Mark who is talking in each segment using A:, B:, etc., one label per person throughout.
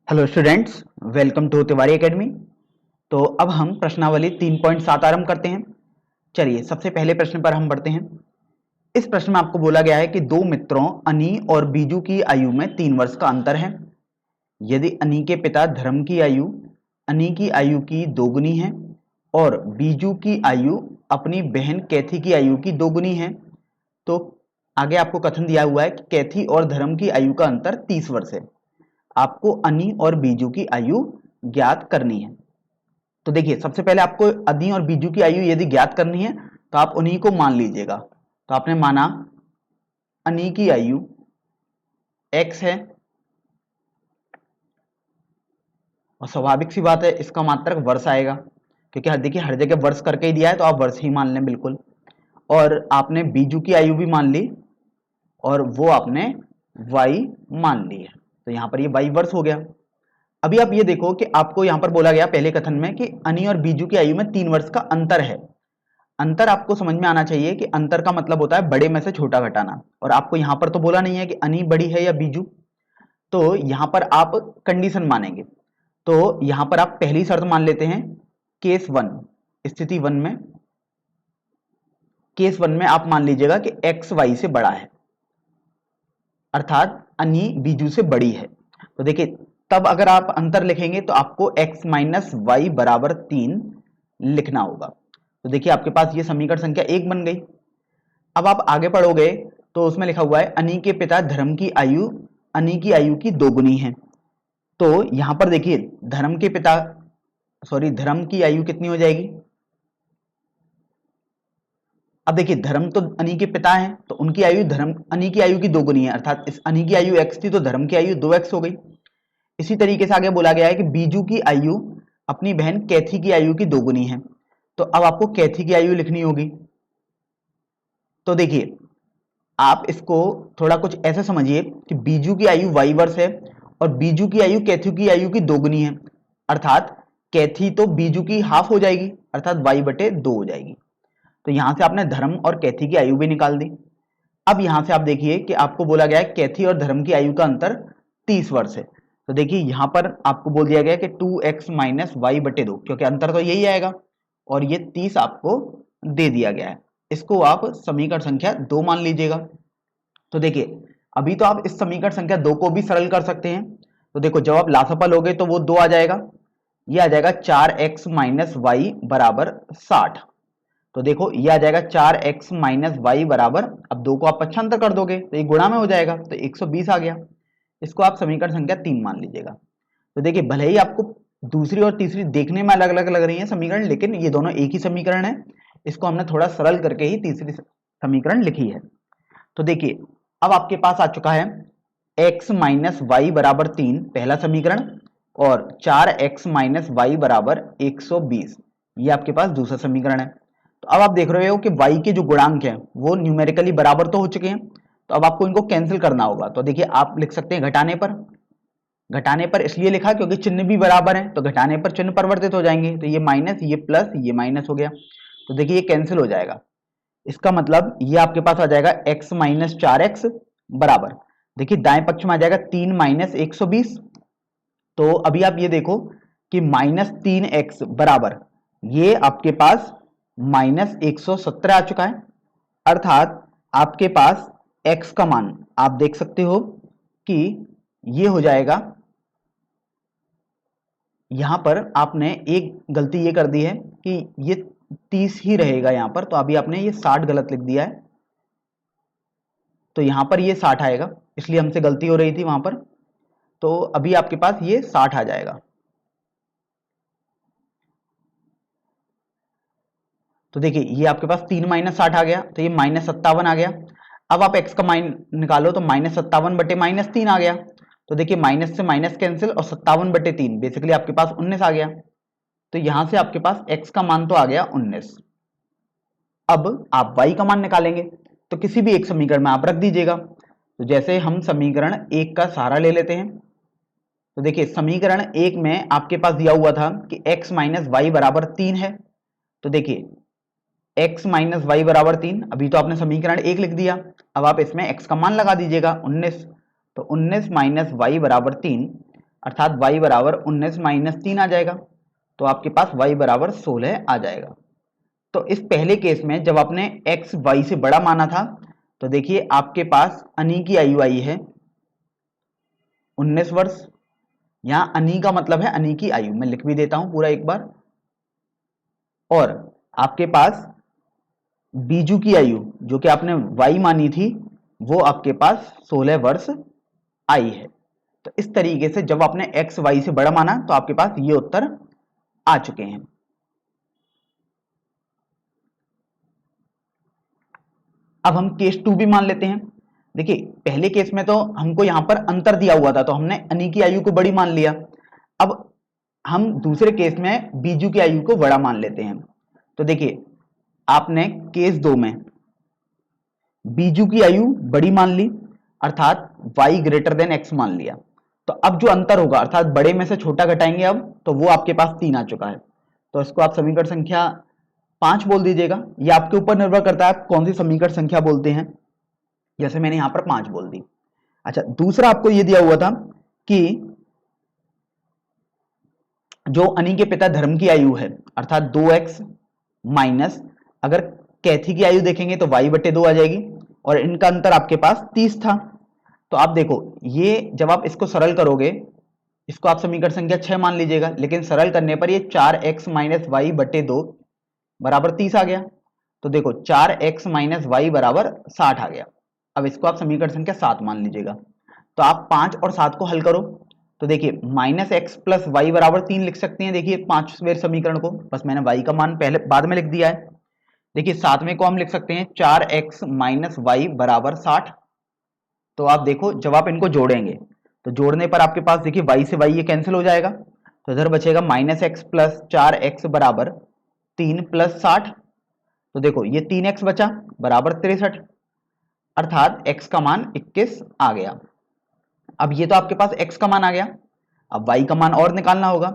A: Hello students, welcome to Tiwari academy. तो अब हम प्रश्नावली 3.7 आरंभ करते हैं। चलिए सबसे पहले प्रश्न पर हम बढ़ते हैं। इस प्रश्न में आपको बोला गया है कि दो मित्रों अनी और बीजू की आयु में 3 वर्ष का अंतर है। यदि अनी के पिता धर्म की आयु अनी की आयु की दोगुनी है और बीजू की आयु अपनी बहन कैथी की आयु की दोगुनी है, तो आगे आपको कथन दिया हुआ है कि कैथी और धर्म की आयु का अंतर 30 वर्ष है। आपको अनी और बीजू की आयु ज्ञात करनी है। तो देखिए सबसे पहले आपको अनी और बीजू की आयु यदि ज्ञात करनी है तो आप उन्हीं को मान लीजिएगा। तो आपने माना अनी की आयु x है और स्वाभाविक सी बात है इसका मात्रक वर्ष आएगा, क्योंकि देखिए हर जगह वर्ष करके ही दिया है तो आप वर्ष ही मान लें बिल्कुल। और आपने बीजू की आयु भी मान ली और वो आपने y मान ली है, तो यहां पर ये y वर्ष हो गया। अभी आप ये देखो कि आपको यहां पर बोला गया पहले कथन में कि अनी और बीजू की आयु में 3 वर्ष का अंतर है। अंतर आपको समझ में आना चाहिए कि अंतर का मतलब होता है बड़े में से छोटा घटाना, और आपको यहां पर तो बोला नहीं है कि अनी बड़ी है या बीजू, तो यहां पर आप कंडीशन मानेंगे। तो यहां पर आप पहली शर्त मान लेते हैं केस 1, स्थिति 1 में, केस 1 में आप मान लीजिएगा कि एक्स वाई से बड़ा है, अर्थात अनी बीजू से बड़ी है। तो देखिए तब अगर आप अंतर लिखेंगे तो आपको x माइनस वाई बराबर 3 लिखना होगा। तो देखिए आपके पास ये समीकरण संख्या 1 बन गई। अब आप आगे पढ़ोगे तो उसमें लिखा हुआ है अनी के पिता धर्म की आयु अनी की आयु की दोगुनी है। तो यहां पर देखिए धर्म के पिता धर्म की आयु कितनी हो जाएगी। अब देखिए धर्म तो अनी के पिता हैं तो उनकी आयु धर्म अनी की आयु की दोगुनी है, अर्थात इस अनी की आयु x थी तो धर्म की आयु 2x हो गई। इसी तरीके से आगे बोला गया है कि बीजू की आयु अपनी बहन कैथी की आयु की दोगुनी है। तो अब आपको कैथी की आयु लिखनी होगी। तो देखिए आप इसको थोड़ा कुछ ऐसे समझिए कि बीजू की आयु y वर्ष है और बीजू की आयु कैथी की आयु की दोगुनी है, अर्थात कैथी तो बीजू की हाफ हो जाएगी, अर्थात y/2 हो जाएगी। तो यहां से आपने धर्म और कैथी की आयु भी निकाल दी। अब यहां से आप देखिए कि आपको बोला गया है कैथी और धर्म की आयु का अंतर 30 वर्ष है। तो देखिए यहां पर आपको बोल दिया गया कि 2x माइनस y/2, क्योंकि अंतर तो यही आएगा और ये 30 आपको दे दिया गया है। इसको आप समीकरण संख्या 2 मान लीजिएगा। तो देखिए अभी तो आप इस समीकरण संख्या 2 को भी सरल कर सकते हैं। तो देखो जब आप लासफल लोगे तो वो 2 आ जाएगा, ये आ जाएगा 4x माइनस वाई बराबर 60। तो देखो ये आ जाएगा 4x माइनस वाई बराबर, अब 2 को आप पक्षांतर कर दोगे तो ये गुणा में हो जाएगा, तो 120 आ गया। इसको आप समीकरण संख्या 3 मान लीजिएगा। तो देखिए भले ही आपको दूसरी और तीसरी देखने में अलग अलग लग रही है समीकरण, लेकिन ये दोनों एक ही समीकरण है। इसको हमने थोड़ा सरल करके ही तीसरी समीकरण लिखी है। तो देखिए अब आपके पास आ चुका है x माइनस वाई बराबर 3 पहला समीकरण और 4x माइनस वाई बराबर 120 ये आपके पास दूसरा समीकरण है। तो अब आप देख रहे हो कि y के जो गुणांक हैं वो न्यूमेरिकली बराबर तो हो चुके हैं, तो अब आपको इनको कैंसिल करना होगा। तो देखिए आप लिख सकते हैं घटाने पर इसलिए लिखा क्योंकि चिन्ह भी बराबर है, तो घटाने पर चिन्ह परिवर्तित हो जाएंगे, तो ये माइनस ये प्लस ये माइनस हो गया। तो देखिए ये कैंसिल हो जाएगा, इसका मतलब ये आपके पास आ जाएगा x माइनस 4x बराबर, देखिए दाएं पक्ष में आ जाएगा 3 माइनस 120। तो अभी आप ये देखो कि माइनस 3x बराबर ये आपके पास माइनस 117 आ चुका है, अर्थात आपके पास x का मान आप देख सकते हो कि ये हो जाएगा। यहां पर आपने एक गलती ये कर दी है कि ये 30 ही रहेगा यहां पर, तो अभी आपने ये 60 गलत लिख दिया है, तो यहां पर ये 60 आएगा, इसलिए हमसे गलती हो रही थी वहां पर। तो अभी आपके पास ये 60 आ जाएगा। तो देखिए ये आपके पास 3 माइनस 60 आ गया, तो ये माइनस 57 आ गया। अब आप x का मान निकालो तो माइनस 57 बटे माइनस 3 आ गया। तो देखिए माइनस से माइनस कैंसिल और 57/3 बेसिकली आपके पास 19 आ गया। तो यहां से आपके पास x का मान तो आ गया 19। अब आप y का मान निकालेंगे तो किसी भी एक समीकरण में आप रख दीजिएगा। तो जैसे हम समीकरण 1 का सहारा ले लेते हैं, तो देखिए समीकरण 1 में आपके पास दिया हुआ था कि x माइनस वाई बराबर 3 है। तो देखिए x माइनस वाई बराबर 3, अभी तो आपने समीकरण 1 लिख दिया, अब आप इसमें x का मान लगा दीजिएगा 19। तो 19 माइनस वाई बराबर 3, अर्थात y बराबर 19 माइनस 3 आ जाएगा, तो आपके पास y बराबर 16 आ जाएगा। तो इस पहले केस में जब आपने x y से बड़ा माना था, तो देखिए आपके पास अनी की आयु आई है 19 वर्ष। यहां अनी का मतलब है अनी की आयु, मैं लिख भी देता हूं पूरा एक बार। और आपके पास बीजू की आयु जो कि आपने y मानी थी, वो आपके पास 16 वर्ष आई है। तो इस तरीके से जब आपने x y से बड़ा माना तो आपके पास ये उत्तर आ चुके हैं। अब हम केस 2 भी मान लेते हैं। देखिए पहले केस में तो हमको यहां पर अंतर दिया हुआ था, तो हमने अनी की आयु को बड़ी मान लिया। अब हम दूसरे केस में बीजू की आयु को बड़ा मान लेते हैं। तो देखिए आपने केस 2 में बीजू की आयु बड़ी मान ली, अर्थात y ग्रेटर देन x मान लिया। तो अब जो अंतर होगा, अर्थात बड़े में से छोटा घटाएंगे अब, तो वो आपके पास 3 आ चुका है। तो इसको आप समीकरण संख्या 5 बोल दीजिएगा। ये आपके ऊपर निर्भर करता है आप कौन सी समीकरण संख्या बोलते हैं। जैसे मैंने यहां पर 5 बोल दी। अच्छा, दूसरा आपको ये दिया हुआ था कि जो अनी के पिता धर्म की आयु है, अर्थात 2x माइनस, अगर कैथी की आयु देखेंगे तो y/2 आ जाएगी, और इनका अंतर आपके पास 30 था। तो आप देखो, ये जब आप इसको सरल करोगे, इसको आप समीकरण संख्या 6 मान लीजिएगा, लेकिन सरल करने पर ये 4x माइनस y/2 बराबर 30 आ गया। तो देखो 4x माइनस y बराबर 60 आ गया। अब इसको आप समीकरण संख्या 7 मान लीजिएगा। तो आप 5 और 7 को हल करो, तो देखिए माइनस एक्स प्लस वाई बराबर 3 लिख सकते हैं। देखिए 5वें समीकरण को, बस मैंने y का मान पहले बाद में लिख दिया है। देखिए 7वें को हम लिख सकते हैं 4x माइनस वाई बराबर 60। तो आप देखो जब आप इनको जोड़ेंगे तो जोड़ने पर आपके पास देखिए y से y ये कैंसिल हो जाएगा, तो इधर बचेगा माइनस एक्स प्लस 4x बराबर 3 प्लस 60। तो देखो ये 3x बचा बराबर 63, अर्थात x का मान 21 आ गया। अब ये तो आपके पास x का मान आ गया, अब y का मान और निकालना होगा।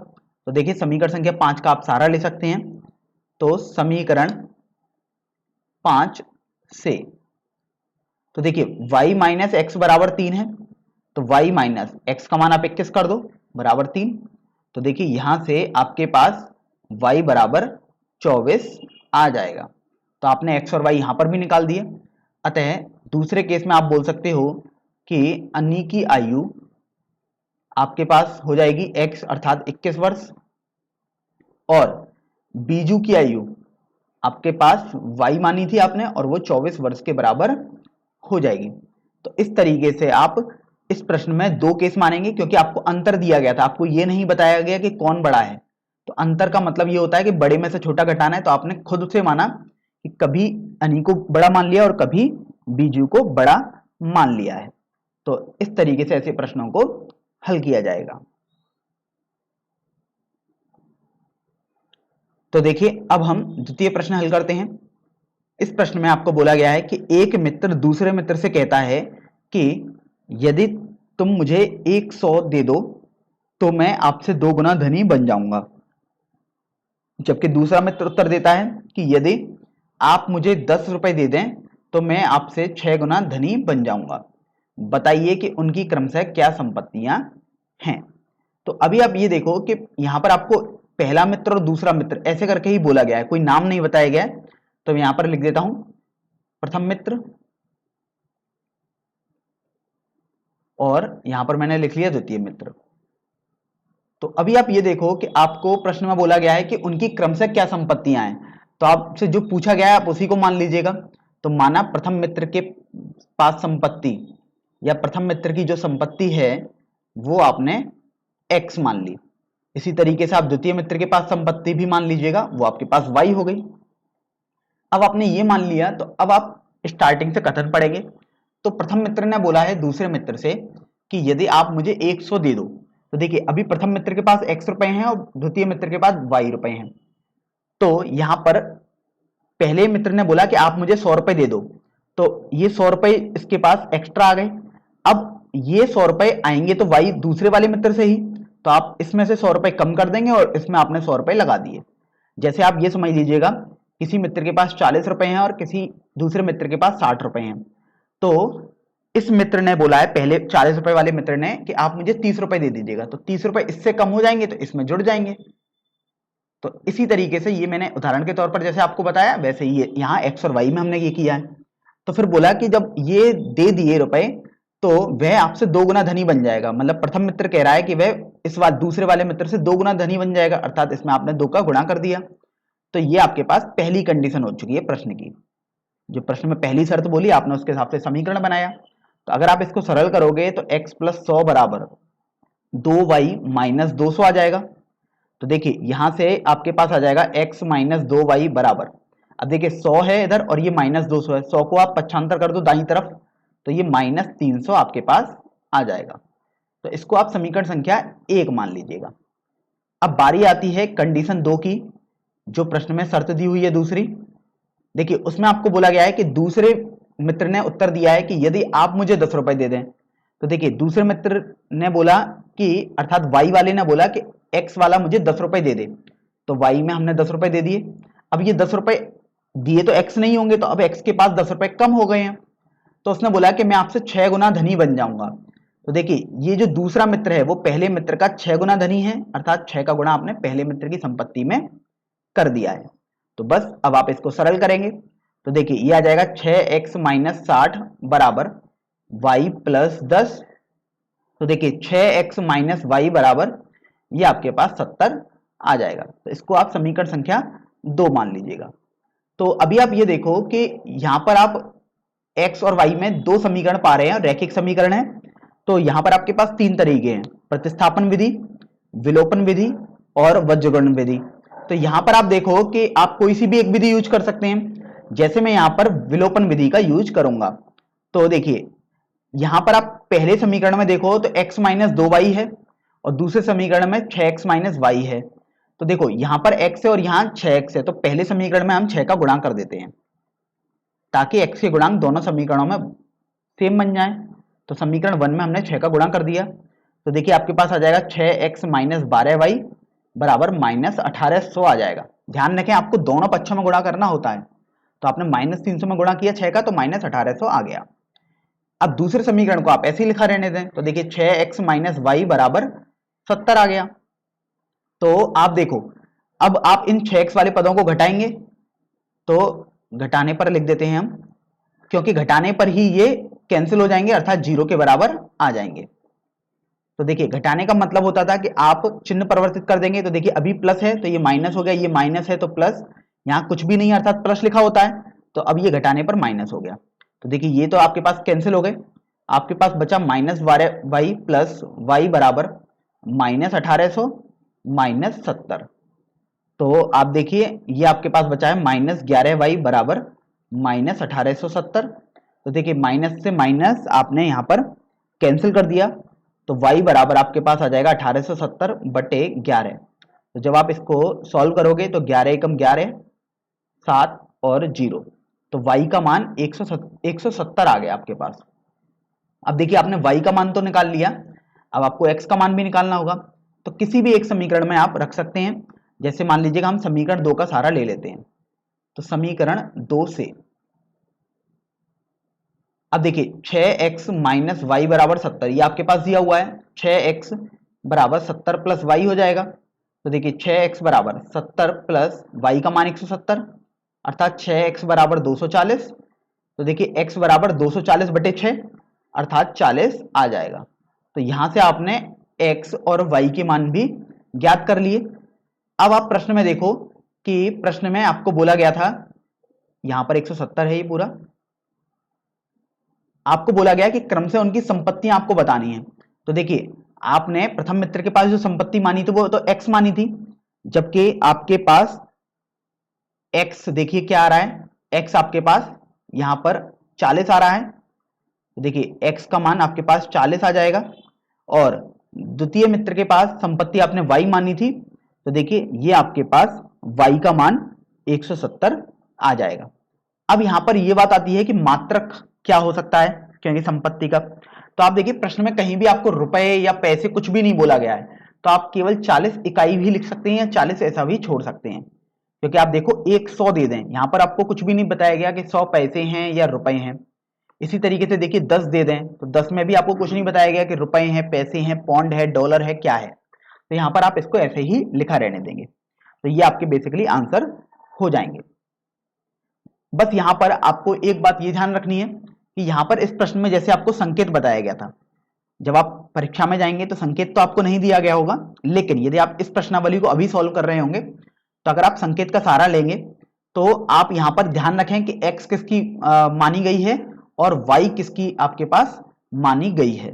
A: तो देखिए समीकरण संख्या 5 का आप सारा ले सकते हैं। तो समीकरण 5 से, तो देखिए y माइनस एक्स बराबर 3 है, तो y माइनस एक्स का मान आप 21 कर दो बराबर 3। तो देखिए यहां से आपके पास y बराबर 24 आ जाएगा। तो आपने x और y यहां पर भी निकाल दिए। अतः दूसरे केस में आप बोल सकते हो कि अनी की आयु आपके पास हो जाएगी x अर्थात 21 वर्ष, और बीजू की आयु आपके पास y मानी थी आपने, और वो 24 वर्ष के बराबर हो जाएगी। तो इस तरीके से आप इस प्रश्न में 2 केस मानेंगे, क्योंकि आपको अंतर दिया गया था, आपको ये नहीं बताया गया कि कौन बड़ा है। तो अंतर का मतलब ये होता है कि बड़े में से छोटा घटाना है, तो आपने खुद से माना कि कभी अनी को बड़ा मान लिया और कभी बीजू को बड़ा मान लिया है। तो इस तरीके से ऐसे प्रश्नों को हल किया जाएगा। तो देखिए अब हम द्वितीय प्रश्न हल करते हैं। इस प्रश्न में आपको बोला गया है कि एक मित्र दूसरे मित्र से कहता है कि यदि तुम मुझे 100 दे दो तो मैं आपसे 2 गुना धनी बन जाऊंगा। जबकि दूसरा मित्र उत्तर देता है कि यदि आप मुझे 10 रुपए दे दें तो मैं आपसे 6 गुना धनी बन जाऊंगा। बताइए कि उनकी क्रमशः क्या संपत्तियां हैं। तो अभी आप ये देखो कि यहां पर आपको पहला मित्र और दूसरा मित्र ऐसे करके ही बोला गया है, कोई नाम नहीं बताया गया है। तो यहां पर लिख देता हूं प्रथम मित्र, और यहां पर मैंने लिख लिया द्वितीय मित्र। तो अभी आप ये देखो कि आपको प्रश्न में बोला गया है कि उनकी क्रमशः क्या संपत्तियां हैं, तो आपसे जो पूछा गया है आप उसी को मान लीजिएगा। तो माना प्रथम मित्र के पास संपत्ति या प्रथम मित्र की जो संपत्ति है वो आपने x मान ली। इसी तरीके से आप द्वितीय मित्र के पास संपत्ति भी मान लीजिएगा, वो आपके पास y हो गई। अब आपने ये मान लिया, तो अब आप स्टार्टिंग से कथन पढ़ेंगे। तो प्रथम मित्र ने बोला है दूसरे मित्र से कि यदि आप मुझे 100 दे दो। तो देखिए अभी प्रथम मित्र के पास x रुपए हैं और द्वितीय मित्र के पास y रुपए हैं। तो यहां पर पहले मित्र ने बोला कि आप मुझे 100 रुपए दे दो, तो ये 100 रुपए इसके पास एक्स्ट्रा आ गए। अब ये 100 रुपए आएंगे तो y दूसरे वाले मित्र से ही, तो आप इसमें से 100 रुपए कम कर देंगे और इसमें आपने 100 रुपए लगा दिए। जैसे आप ये समझ लीजिएगा किसी मित्र के पास 40 रुपए हैं और किसी दूसरे मित्र के पास 60 रुपए हैं। तो इस मित्र ने बोला है, पहले 40 रुपए वाले मित्र ने, कि आप मुझे 30 रुपए दे दीजिएगा, तो 30 रुपए इससे कम हो जाएंगे तो इसमें जुड़ जाएंगे। तो इसी तरीके से ये मैंने उदाहरण के तौर पर जैसे आपको बताया, वैसे ये यहाँ एक्स और वाई में हमने ये किया है। तो फिर बोला कि जब ये दे दिए रुपए तो वह आपसे 2 गुना धनी बन जाएगा। मतलब प्रथम मित्र कह रहा है कि वह इस बार दूसरे वाले मित्र से 2 गुना धनी बन जाएगा, अर्थात इसमें आपने 2 का गुणा कर दिया। तो ये आपके पास पहली कंडीशन हो चुकी है प्रश्न की। जो प्रश्न में पहली शर्त बोली आपने उसके हिसाब से समीकरण बनाया। तो अगर आप इसको सरल करोगे तो x + 100 बराबर 2y - 200 आ जाएगा। तो देखिए यहां से आपके पास आ जाएगा x - 2y बराबर, अब देखिए 100 है इधर और ये -200 है, 100 को आप पक्षांतर कर दो दाईं तरफ तो ये -300 आपके पास आ जाएगा। तो इसको आप समीकरण संख्या 1 मान लीजिएगा। अब बारी आती है कंडीशन 2 की, जो प्रश्न में शर्त दी हुई है दूसरी। देखिए उसमें आपको बोला गया है कि दूसरे मित्र ने उत्तर दिया है कि यदि आप मुझे 10 रुपए दे दें। तो देखिए दूसरे मित्र ने बोला कि, अर्थात वाई वाले ने बोला कि एक्स वाला मुझे 10 रुपए दे दे, तो वाई में हमने 10 रुपए दे दिए। अब ये 10 रुपए दिए तो एक्स नहीं होंगे, तो अब एक्स के पास 10 रुपए कम हो गए हैं। तो उसने बोला कि मैं आपसे 6 गुना धनी बन जाऊंगा। तो देखिए ये जो दूसरा मित्र है वो पहले मित्र का 6 गुना धनी है, अर्थात 6 का गुणा आपने पहले मित्र की संपत्ति में कर दिया है। तो बस अब आप इसको सरल करेंगे तो देखिए ये आ जाएगा 6x - 60 बराबर y + 10। तो देखिए 6x - y बराबर ये आपके पास 70 आ जाएगा। तो इसको आप समीकरण संख्या 2 मान लीजिएगा। तो अभी आप ये देखो कि यहां पर आप x और y में 2 समीकरण पा रहे हैं, रैखिक समीकरण है। तो यहां पर आपके पास 3 तरीके हैं, प्रतिस्थापन विधि, विलोपन विधि और वज्रगुणन विधि। तो यहां पर आप देखो कि आप कोई सी भी एक विधि यूज कर सकते हैं। जैसे मैं यहां पर विलोपन विधि का यूज करूंगा तो देखिए यहां पर आप पहले समीकरण में देखो तो x - 2y है और दूसरे समीकरण में 6x - y है। तो देखो यहां पर x है और यहां 6x है, तो पहले समीकरण में हम 6 का गुणांक कर देते हैं ताकि x के गुणांक दोनों समीकरणों में सेम बन जाए। तो समीकरण 1 में हमने 6 का गुणा कर दिया। तो देखिए आपके पास आ जाएगा 6x - 12y बराबर -1800 आ जाएगा। ध्यान रखें आपको दोनों पक्षों में गुणा करना होता है। तो आपने -300 में गुणा किया 6 का तो -1800 आ गया। अब दूसरे समीकरण को आप ऐसे ही लिखा रहने दें तो देखिए 6x - y बराबर 70 आ गया। तो आप देखो अब आप इन 6x वाले पदों को घटाएंगे तो घटाने पर लिख देते हैं हम, क्योंकि घटाने पर ही ये कैंसिल हो जाएंगे अर्थात 0 के बराबर आ जाएंगे। तो देखिए घटाने का मतलब होता था कि आप चिन्ह परिवर्तित कर देंगे। तो देखिए अभी प्लस है तो ये माइनस हो गया, ये माइनस है तो प्लस, यहाँ कुछ भी नहीं है अर्थात प्लस लिखा होता है, तो अब ये घटाने पर माइनस हो गया। तो देखिए ये तो आपके पास कैंसिल हो गए, आपके पास बचा -12y प्लस y बराबर -1800 -70। तो आप देखिए ये आपके पास बचा है -11y बराबर -1870। तो देखिए माइनस से माइनस आपने यहाँ पर कैंसिल कर दिया तो y बराबर आपके पास आ जाएगा 1870 बटे 11। तो जब आप इसको सॉल्व करोगे तो 11 एकम 11, 7 और 0, तो y का मान 170 आ गया आपके पास। अब देखिए आपने y का मान तो निकाल लिया, अब आपको x का मान भी निकालना होगा। तो किसी भी एक समीकरण में आप रख सकते हैं। जैसे मान लीजिएगा हम समीकरण 2 का सहारा ले लेते हैं। तो समीकरण 2 से अब देखिए 6x - y बराबर 70, ये आपके पास दिया हुआ है, 6x बराबर 70 प्लस y हो जाएगा। तो देखिए 6x बराबर 70 प्लस y का मान 170 अर्थात 6x बराबर 240। तो देखिए x बराबर 240 बटे 6 अर्थात 40 आ जाएगा। तो यहां से आपने x और y के मान भी ज्ञात कर लिए। अब आप प्रश्न में देखो कि प्रश्न में आपको बोला गया था, यहां पर 170 है ये पूरा, आपको बोला गया कि क्रम से उनकी संपत्तियां आपको बतानी है। तो देखिए आपने प्रथम मित्र के पास जो संपत्ति मानी थी वो तो x मानी थी, जबकि आपके पास x देखिए क्या आ रहा है, x आपके पास यहां पर 40 आ रहा है। तो देखिए x का मान आपके पास 40 आ जाएगा और द्वितीय मित्र के पास संपत्ति आपने y मानी थी, तो देखिए ये आपके पास y का मान 170 आ जाएगा। अब यहां पर यह बात आती है कि मात्रक क्या हो सकता है, क्योंकि संपत्ति का, तो आप देखिए प्रश्न में कहीं भी आपको रुपए या पैसे कुछ भी नहीं बोला गया है, तो आप केवल 40 इकाई भी लिख सकते हैं या 40 ऐसा भी छोड़ सकते हैं। क्योंकि आप देखो 100 दे दें, यहां पर आपको कुछ भी नहीं बताया गया कि 100 पैसे हैं या रुपए हैं, इसी तरीके से देखिए 10 दे दें तो 10 में भी आपको कुछ नहीं बताया गया कि रुपए हैं, पैसे हैं, पौंड है, डॉलर है, क्या है। तो यहाँ पर आप इसको ऐसे ही लिखा रहने देंगे, तो ये आपके बेसिकली आंसर हो जाएंगे। बस यहाँ पर आपको एक बात ये ध्यान रखनी है कि यहाँ पर इस प्रश्न में जैसे आपको संकेत बताया गया था, जब आप परीक्षा में जाएंगे तो संकेत तो आपको नहीं दिया गया होगा, लेकिन यदि आप इस प्रश्नावली को अभी सॉल्व कर रहे होंगे तो अगर आप संकेत का सहारा लेंगे तो आप यहाँ पर ध्यान रखें कि x किसकी मानी गई है और y किसकी आपके पास मानी गई है,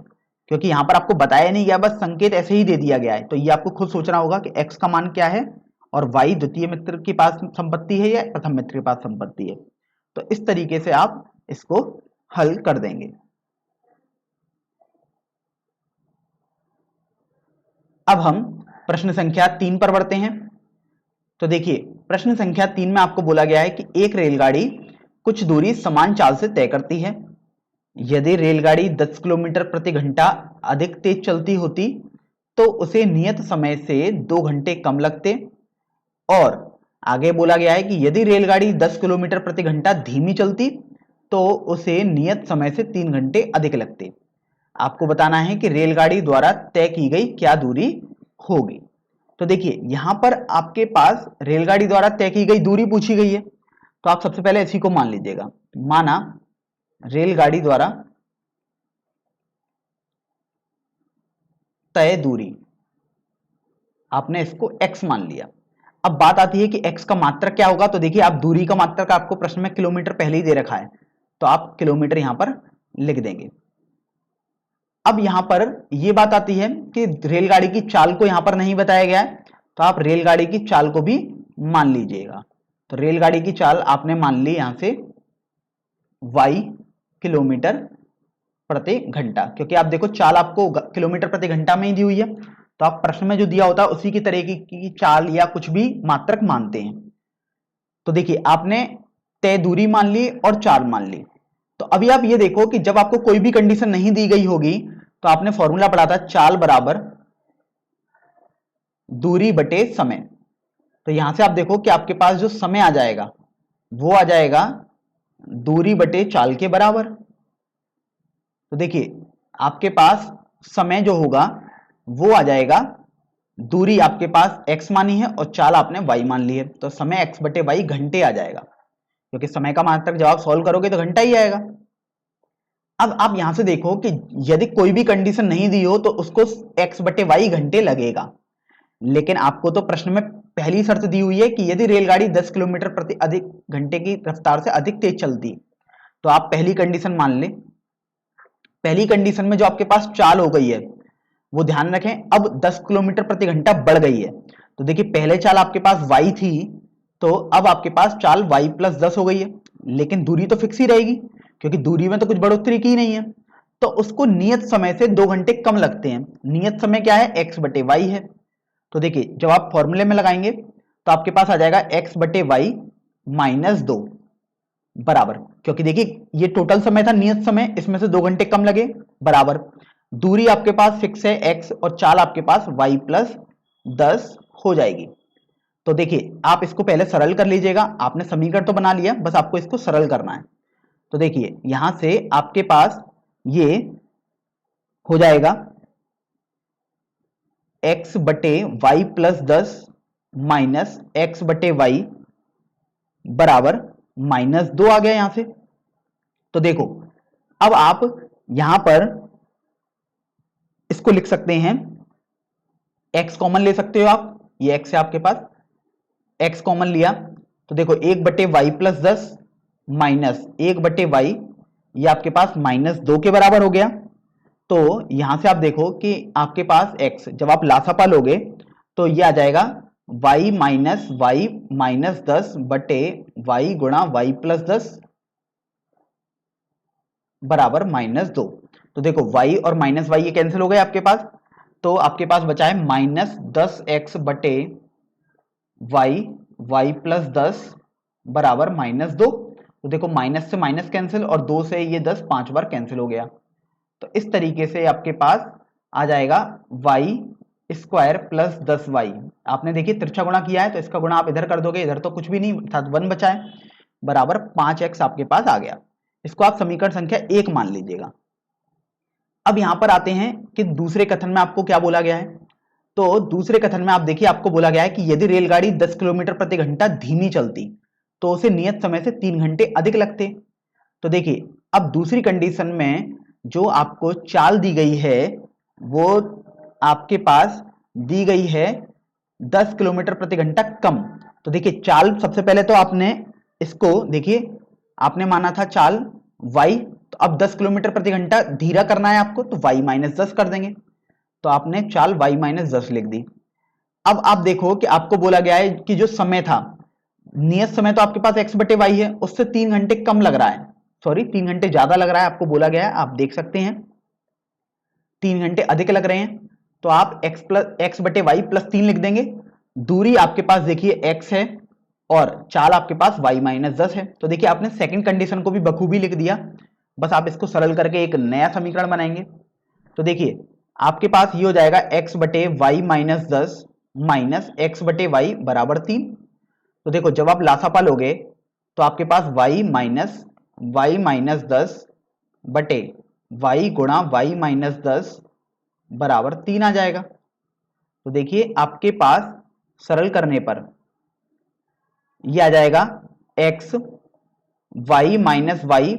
A: क्योंकि यहाँ पर आपको बताया नहीं गया, बस संकेत ऐसे ही दे दिया गया है। तो ये आपको खुद सोचना होगा कि x का मान क्या है और y द्वितीय मित्र के पास संपत्ति है या प्रथम मित्र के पास संपत्ति है। तो इस तरीके से आप इसको हल कर देंगे। अब हम प्रश्न संख्या 3 पर बढ़ते हैं। तो देखिए प्रश्न संख्या 3 में आपको बोला गया है कि एक रेलगाड़ी कुछ दूरी समान चाल से तय करती है। यदि रेलगाड़ी 10 किलोमीटर प्रति घंटा अधिक तेज चलती होती तो उसे नियत समय से 2 घंटे कम लगते, और आगे बोला गया है कि यदि रेलगाड़ी 10 किलोमीटर प्रति घंटा धीमी चलती तो उसे नियत समय से 3 घंटे अधिक लगते। आपको बताना है कि रेलगाड़ी द्वारा तय की गई क्या दूरी होगी। तो देखिए यहां पर आपके पास रेलगाड़ी द्वारा तय की गई दूरी पूछी गई है, तो आप सबसे पहले इसी को मान लीजिएगा। माना रेलगाड़ी द्वारा तय दूरी, आपने इसको x मान लिया। अब बात आती है कि x का मात्रक क्या होगा। तो देखिए आप दूरी का मात्रक आपको प्रश्न में किलोमीटर पहले ही दे रखा है, तो आप किलोमीटर यहां पर लिख देंगे। अब यहां पर यह बात आती है कि रेलगाड़ी की चाल को यहां पर नहीं बताया गया है, तो आप रेलगाड़ी की चाल को भी मान लीजिएगा। तो रेलगाड़ी की चाल आपने मान ली यहां से y किलोमीटर प्रति घंटा, क्योंकि आप देखो चाल आपको किलोमीटर प्रति घंटा में ही दी हुई है, तो आप प्रश्न में जो दिया होता है उसी की तरह की चाल या कुछ भी मात्रक मानते हैं। तो देखिए आपने तय दूरी मान ली और चाल मान ली। तो अभी आप ये देखो कि जब आपको कोई भी कंडीशन नहीं दी गई होगी तो आपने फॉर्मूला पढ़ा था चाल बराबर दूरी बटे समय। तो यहां से आप देखो कि आपके पास जो समय आ जाएगा वो आ जाएगा दूरी बटे चाल के बराबर। तो देखिए आपके पास समय जो होगा वो आ जाएगा, दूरी आपके पास x मानी है और चाल आपने y मान ली है, तो समय x बटे y घंटे आ जाएगा, क्योंकि समय का मात्रक जब आप सॉल्व करोगे तो घंटा ही आएगा। अब आप यहां से देखो कि यदि कोई भी कंडीशन नहीं दी हो तो उसको x बटे y घंटे लगेगा, लेकिन आपको तो प्रश्न में पहली शर्त दी हुई है कि यदि रेलगाड़ी 10 किलोमीटर प्रति अधिक घंटे की रफ्तार से अधिक तेज चलती, तो आप पहली कंडीशन मान लें। पहली कंडीशन में जो आपके पास चाल हो गई है वो ध्यान रखें अब 10 किलोमीटर प्रति घंटा बढ़ गई है। तो देखिए पहले चाल आपके पास y थी, तो अब आपके पास चाल y प्लस 10 हो गई है, लेकिन दूरी तो फिक्स ही रहेगी क्योंकि दूरी में तो कुछ बढ़ोतरी की नहीं है। तो उसको नियत समय से 2 घंटे कम लगते हैं। नियत समय क्या है, x बटे y है। तो देखिए जब आप फॉर्मूले में लगाएंगे तो आपके पास आ जाएगा x बटे y माइनस 2 बराबर, क्योंकि देखिए ये टोटल समय था नियत समय, इसमें से 2 घंटे कम लगे, बराबर दूरी आपके पास फिक्स है x और चाल आपके पास y प्लस 10 हो जाएगी। तो देखिए आप इसको पहले सरल कर लीजिएगा, आपने समीकरण तो बना लिया, बस आपको इसको सरल करना है। तो देखिए यहां से आपके पास ये हो जाएगा x बटे y प्लस 10 माइनस x बटे y बराबर माइनस 2 आ गया यहां से। तो देखो अब आप यहां पर इसको लिख सकते हैं, x कॉमन ले सकते हो आप, ये x है आपके पास, x कॉमन लिया तो देखो 1 बटे वाई प्लस 10 माइनस 1 बटे वाई, ये आपके पास माइनस 2 के बराबर हो गया। तो यहां से आप देखो कि आपके पास x जब आप लासापा लोगे तो ये आ जाएगा y माइनस वाई माइनस 10 बटे y गुणा वाई प्लस 10 बराबर माइनस 2। तो देखो y और माइनस वाई ये कैंसिल हो गए आपके पास, तो आपके पास बचा है माइनस 10x बटे y प्लस 10 बराबर माइनस 2। तो देखो माइनस से माइनस कैंसिल और 2 से ये 10 5 बार कैंसिल हो गया। तो इस तरीके से आपके पास आ जाएगा y स्क्वायर प्लस 10y। आपने देखिए तिरछा गुणा किया है तो इसका गुणा आप इधर कर दोगे, इधर तो कुछ भी नहीं अर्थात 1 बचा है, बराबर 5x आपके पास आ गया। इसको आप समीकरण संख्या 1 मान लीजिएगा। अब यहां पर आते हैं कि दूसरे कथन में आपको क्या बोला गया है। तो दूसरे कथन में आप देखिए, आपको बोला गया है कि यदि रेलगाड़ी 10 किलोमीटर प्रति घंटा धीमी चलती तो उसे नियत समय से 3 घंटे अधिक लगते। तो देखिए, अब दूसरी कंडीशन में जो आपको चाल दी गई है वो आपके पास दी गई है 10 किलोमीटर प्रति घंटा कम। तो देखिए, चाल सबसे पहले तो आपने इसको देखिए, आपने माना था चाल y, तो अब 10 किलोमीटर प्रति घंटा धीरा करना है आपको, तो y माइनस 10 कर देंगे। तो आपने चाल y माइनस 10 लिख दी। अब आप देखो कि आपको बोला गया है कि जो समय था, नियत समय तो आपके पास x बटे वाई है, उससे 3 घंटे कम लग रहा है, सॉरी 3 घंटे ज्यादा लग रहा है, आपको बोला गया है, आप देख सकते हैं 3 घंटे अधिक लग रहे हैं। तो आप x बटे वाई प्लस 3 लिख देंगे। दूरी आपके पास देखिए x है और चाल आपके पास y माइनस 10 है। तो देखिए, आपने सेकंड कंडीशन को भी बखूबी लिख दिया। बस आप इसको सरल करके एक नया समीकरण बनाएंगे। तो देखिए, आपके पास ये हो जाएगा x बटे वाई माइनस 10 माइनस एक्स बटे वाई बराबर 3। तो देखो, जब आप लासापा लोगे तो आपके पास y माइनस 10 बटे y गुणा वाई माइनस 10 बराबर 3 आ जाएगा। तो देखिए, आपके पास सरल करने पर ये आ जाएगा x y minus y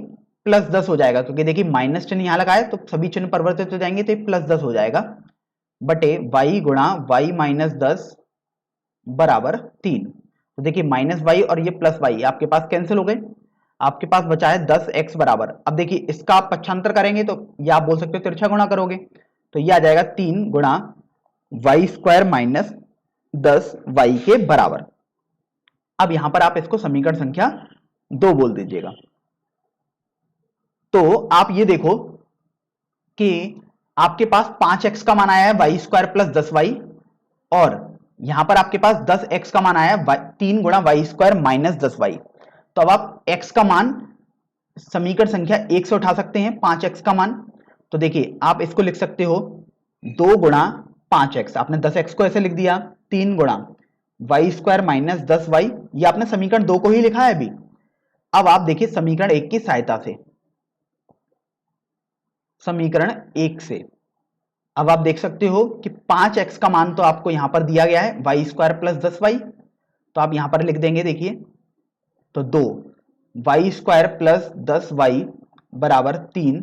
A: plus 10 हो जाएगा, क्योंकि देखिए माइनस चिन्ह यहां लगा है तो सभी चिन्ह परिवर्तित हो जाएंगे, तो ये प्लस 10 हो जाएगा बटे y गुणा वाई माइनस 10 बराबर 3। तो देखिए, माइनस वाई और ये प्लस वाई आपके पास कैंसिल हो गए, आपके पास बचा है 10x बराबर। अब देखिए, इसका आप पक्षांतर करेंगे तो ये आप बोल सकते हो तिरछा गुणा करोगे, तो ये आ जाएगा 3 गुणा वाई स्क्वायर माइनस 10 वाई के बराबर। अब यहां पर आप इसको समीकरण संख्या 2 बोल दीजिएगा। तो आप ये देखो कि आपके पास 5x का मान आया है वाई स्क्वायर प्लस 10 वाई, और यहां पर आपके पास 10x का मान आया है 3 गुणा वाई स्क्वायर माइनस 10 वाई। तो अब आप x का मान समीकरण संख्या 1 से उठा सकते हैं, 5x का मान। तो देखिए, आप इसको लिख सकते हो 2 गुणा 5x, आपने 10x को ऐसे लिख दिया, 3 गुणा वाई स्क्वायर माइनस 10 वाई, ये आपने समीकरण 2 को ही लिखा है अभी। अब आप देखिए समीकरण 1 की सहायता से, समीकरण 1 से अब आप देख सकते हो कि 5x का मान तो आपको यहां पर दिया गया है वाई स्क्वायर प्लस 10 वाई, तो आप यहां पर लिख देंगे, देखिए तो 2 वाई स्क्वायर प्लस 10 वाई बराबर 3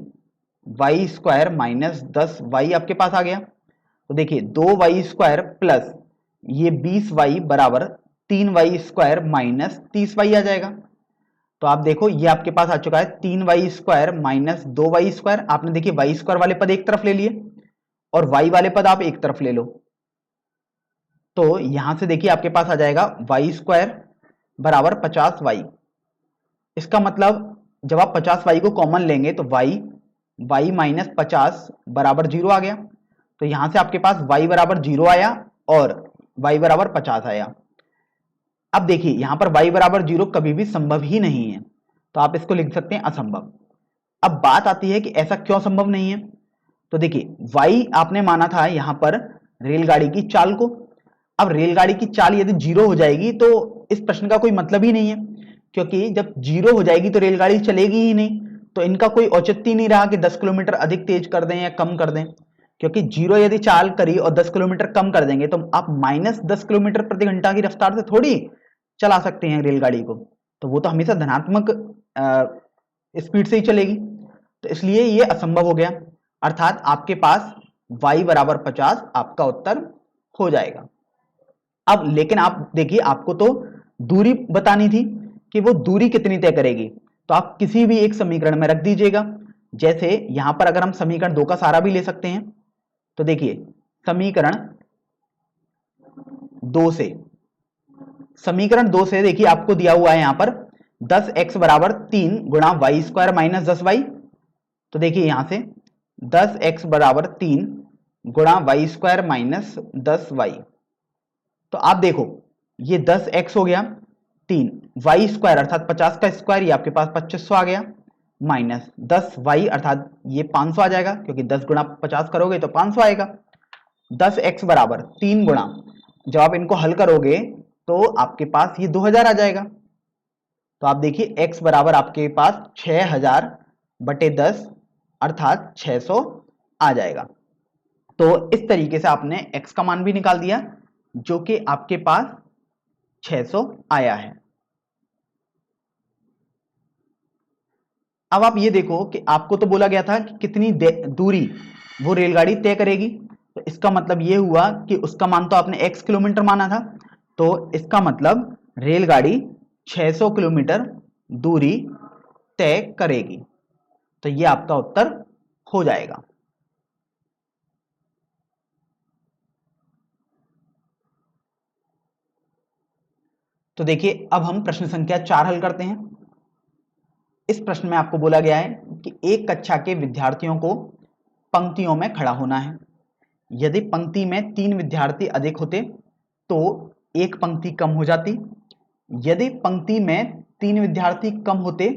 A: वाई स्क्वायर माइनस 10 वाई आपके पास आ गया। तो देखिए, 2 वाई स्क्वायर प्लस ये 20 वाई बराबर 3 वाई स्क्वायर माइनस 30 वाई आ जाएगा। तो आप देखो, ये आपके पास आ चुका है 3 y square minus 2 y square. आपने देखिए वाई स्क्वायर वाले पद एक तरफ ले लिए और y वाले पद आप एक तरफ ले लो, तो यहां से देखिए आपके पास आ जाएगा वाई स्क्वायर बराबर 50 वाई। इसका मतलब जब आप 50 वाई को कॉमन लेंगे तो y माइनस 50 बराबर 0 आ गया। तो यहां से आपके पास y बराबर 0 आया और y बराबर 50 आया। अब देखिए, यहां पर y बराबर 0 कभी भी संभव ही नहीं है, तो आप इसको लिख सकते हैं असंभव। अब बात आती है कि ऐसा क्यों संभव नहीं है। तो देखिए, y आपने माना था यहां पर रेलगाड़ी की चाल को। अब रेलगाड़ी की चाल यदि 0 हो जाएगी तो इस प्रश्न का कोई मतलब ही नहीं है, क्योंकि जब 0 हो जाएगी तो रेलगाड़ी चलेगी ही नहीं, तो इनका कोई औचित्य नहीं रहा कि 10 किलोमीटर अधिक तेज कर दें या कम कर दें, क्योंकि 0 यदि चाल करी और 10 किलोमीटर कम कर देंगे तो आप माइनस 10 किलोमीटर प्रति घंटा की रफ्तार से थोड़ी चला सकते हैं रेलगाड़ी को, तो वो तो हमेशा धनात्मक स्पीड से ही चलेगी। तो इसलिए ये असंभव हो गया, अर्थात आपके पास y बराबर 50 आपका उत्तर हो जाएगा। अब लेकिन आप देखिए, आपको तो दूरी बतानी थी कि वो दूरी कितनी तय करेगी, तो आप किसी भी एक समीकरण में रख दीजिएगा। जैसे यहां पर अगर हम समीकरण 2 का सहारा भी ले सकते हैं, तो देखिए समीकरण 2 से देखिए आपको दिया हुआ है यहां पर 10x बराबर 3 गुणा वाई स्क्वायर माइनस 10 वाई। तो देखिए यहां से 10x बराबर 3 गुणा वाई स्क्वायर माइनस 10 वाई। तो आप देखो, ये 10x हो गया, 3 वाई स्क्वायर अर्थात 50 का स्क्वायर, ये आपके पास 2500 आ गया, माइनस 10 वाई अर्थात ये 500 आ जाएगा, क्योंकि 10 गुणा 50 करोगे तो 500 आएगा। 10x बराबर 3 गुणा, जब आप इनको हल करोगे तो आपके पास ये 2000 आ जाएगा। तो आप देखिए x बराबर आपके पास 6000/10 अर्थात 600 आ जाएगा। तो इस तरीके से आपने x का मान भी निकाल दिया जो कि आपके पास 600 आया है। अब आप ये देखो कि आपको तो बोला गया था कि कितनी दूरी वो रेलगाड़ी तय करेगी, तो इसका मतलब ये हुआ कि उसका मान तो आपने x किलोमीटर माना था, तो इसका मतलब रेलगाड़ी 600 किलोमीटर दूरी तय करेगी। तो ये आपका उत्तर हो जाएगा। तो देखिए अब हम प्रश्न संख्या 4 हल करते हैं। इस प्रश्न में आपको बोला गया है कि एक कक्षा के विद्यार्थियों को पंक्तियों में खड़ा होना है। यदि पंक्ति में 3 विद्यार्थी अधिक होते तो एक पंक्ति कम हो जाती। यदि पंक्ति में 3 विद्यार्थी कम होते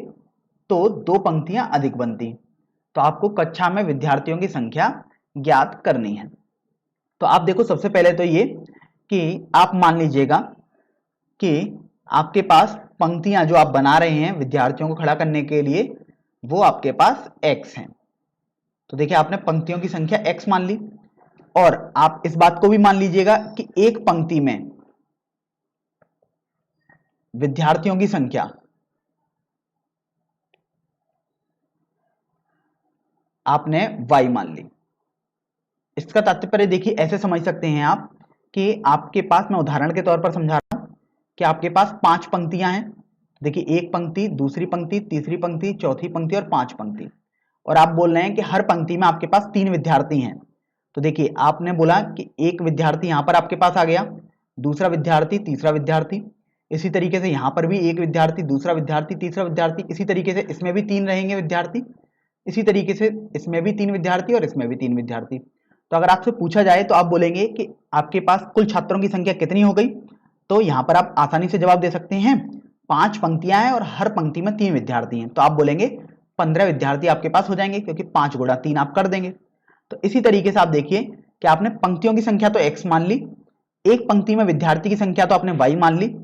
A: तो 2 पंक्तियां अधिक बनती। तो आपको कक्षा में विद्यार्थियों की संख्या ज्ञात करनी है। तो आप देखो सबसे पहले तो ये कि आप मान लीजिएगा कि आपके पास पंक्तियां जो आप बना रहे हैं विद्यार्थियों को खड़ा करने के लिए वो आपके पास x हैं। तो देखिए आपने पंक्तियों की संख्या x मान ली और आप इस बात को भी मान लीजिएगा कि एक पंक्ति में विद्यार्थियों की संख्या आपने y मान ली। इसका तात्पर्य देखिए ऐसे समझ सकते हैं आप कि आपके पास, मैं उदाहरण के तौर पर समझा रहा हूं कि आपके पास 5 पंक्तियां हैं। देखिए एक पंक्ति, दूसरी पंक्ति, तीसरी पंक्ति, चौथी पंक्ति और 5 पंक्ति, और आप बोल रहे हैं कि हर पंक्ति में आपके पास 3 विद्यार्थी हैं। तो देखिए आपने बोला कि एक विद्यार्थी यहां पर आपके पास आ गया, दूसरा विद्यार्थी, तीसरा विद्यार्थी, इसी तरीके से यहां पर भी एक विद्यार्थी, दूसरा विद्यार्थी, तीसरा विद्यार्थी, इसी तरीके से इसमें भी 3 रहेंगे विद्यार्थी, इसी तरीके से इसमें भी 3 विद्यार्थी और इसमें भी 3 विद्यार्थी। तो अगर आपसे पूछा जाए तो आप बोलेंगे कि आपके पास कुल छात्रों की संख्या कितनी हो गई, तो यहां पर आप आसानी से जवाब दे सकते हैं 5 पंक्तियां हैं और हर पंक्ति में 3 विद्यार्थी हैं, तो आप बोलेंगे 15 विद्यार्थी आपके पास हो जाएंगे क्योंकि 5 गुणा 3 आप कर देंगे। तो इसी तरीके से आप देखिए कि आपने पंक्तियों की संख्या तो x मान ली, एक पंक्ति में विद्यार्थी की संख्या तो आपने y मान ली,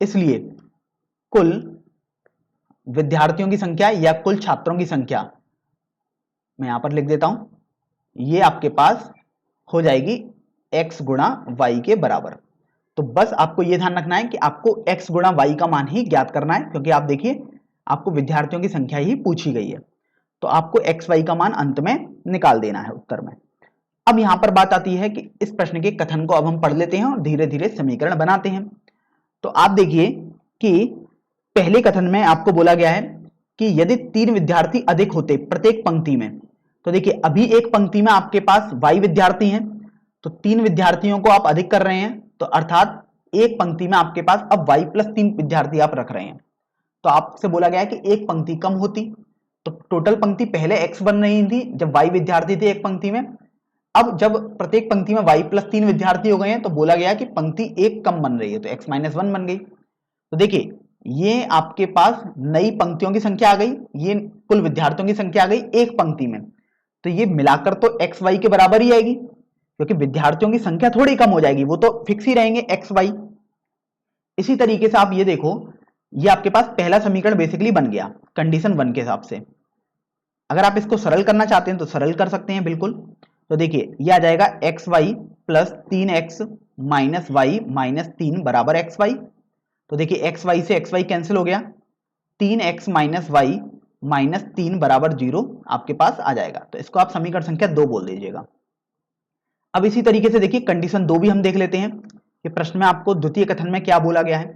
A: इसलिए कुल विद्यार्थियों की संख्या या कुल छात्रों की संख्या मैं यहां पर लिख देता हूं, ये आपके पास हो जाएगी x गुणा y के बराबर। तो बस आपको यह ध्यान रखना है कि आपको x गुणा y का मान ही ज्ञात करना है, क्योंकि आप देखिए आपको विद्यार्थियों की संख्या ही पूछी गई है, तो आपको x y का मान अंत में निकाल देना है उत्तर में। अब यहां पर बात आती है कि इस प्रश्न के कथन को अब हम पढ़ लेते हैं और धीरे धीरे समीकरण बनाते हैं। तो आप देखिए कि पहले कथन में आपको बोला गया है कि यदि 3 विद्यार्थी अधिक होते प्रत्येक पंक्ति में, तो देखिए अभी एक पंक्ति में आपके पास y विद्यार्थी हैं, तो 3 विद्यार्थियों को आप अधिक कर रहे हैं, तो अर्थात एक पंक्ति में आपके पास अब y प्लस 3 विद्यार्थी आप रख रहे हैं। तो आपसे बोला गया है कि एक पंक्ति कम होती, तो टोटल पंक्ति पहले x बन रही थी जब y विद्यार्थी थे एक पंक्ति में, अब जब प्रत्येक पंक्ति में y प्लस 3 विद्यार्थी हो गए हैं तो बोला गया कि पंक्ति एक कम बन रही है, तो x माइनस 1 बन गई। तो देखिए ये आपके पास नई पंक्तियों की संख्या आ गई, ये कुल विद्यार्थियों की संख्या आ गई एक पंक्ति में, तो ये मिलाकर तो x y के बराबर ही आएगी, क्योंकि विद्यार्थियों की संख्या थोड़ी कम हो जाएगी, वो तो फिक्स ही रहेंगे x y। इसी तरीके से आप ये देखो, ये आपके पास पहला समीकरण बेसिकली बन गया कंडीशन 1 के हिसाब से। अगर आप इसको सरल करना चाहते हैं तो सरल कर सकते हैं बिल्कुल। तो देखिए ये आ जाएगा x y plus 3x minus y minus 3 बराबर एक्स वाई। तो देखिए एक्स वाई से एक्स वाई कैंसिल हो गया, 3x माइनस वाई माइनस 3 बराबर 0 आपके पास आ जाएगा। तो इसको आप समीकरण संख्या 2 बोल दीजिएगा। अब इसी तरीके से देखिए कंडीशन 2 भी हम देख लेते हैं कि प्रश्न में आपको द्वितीय कथन में क्या बोला गया है।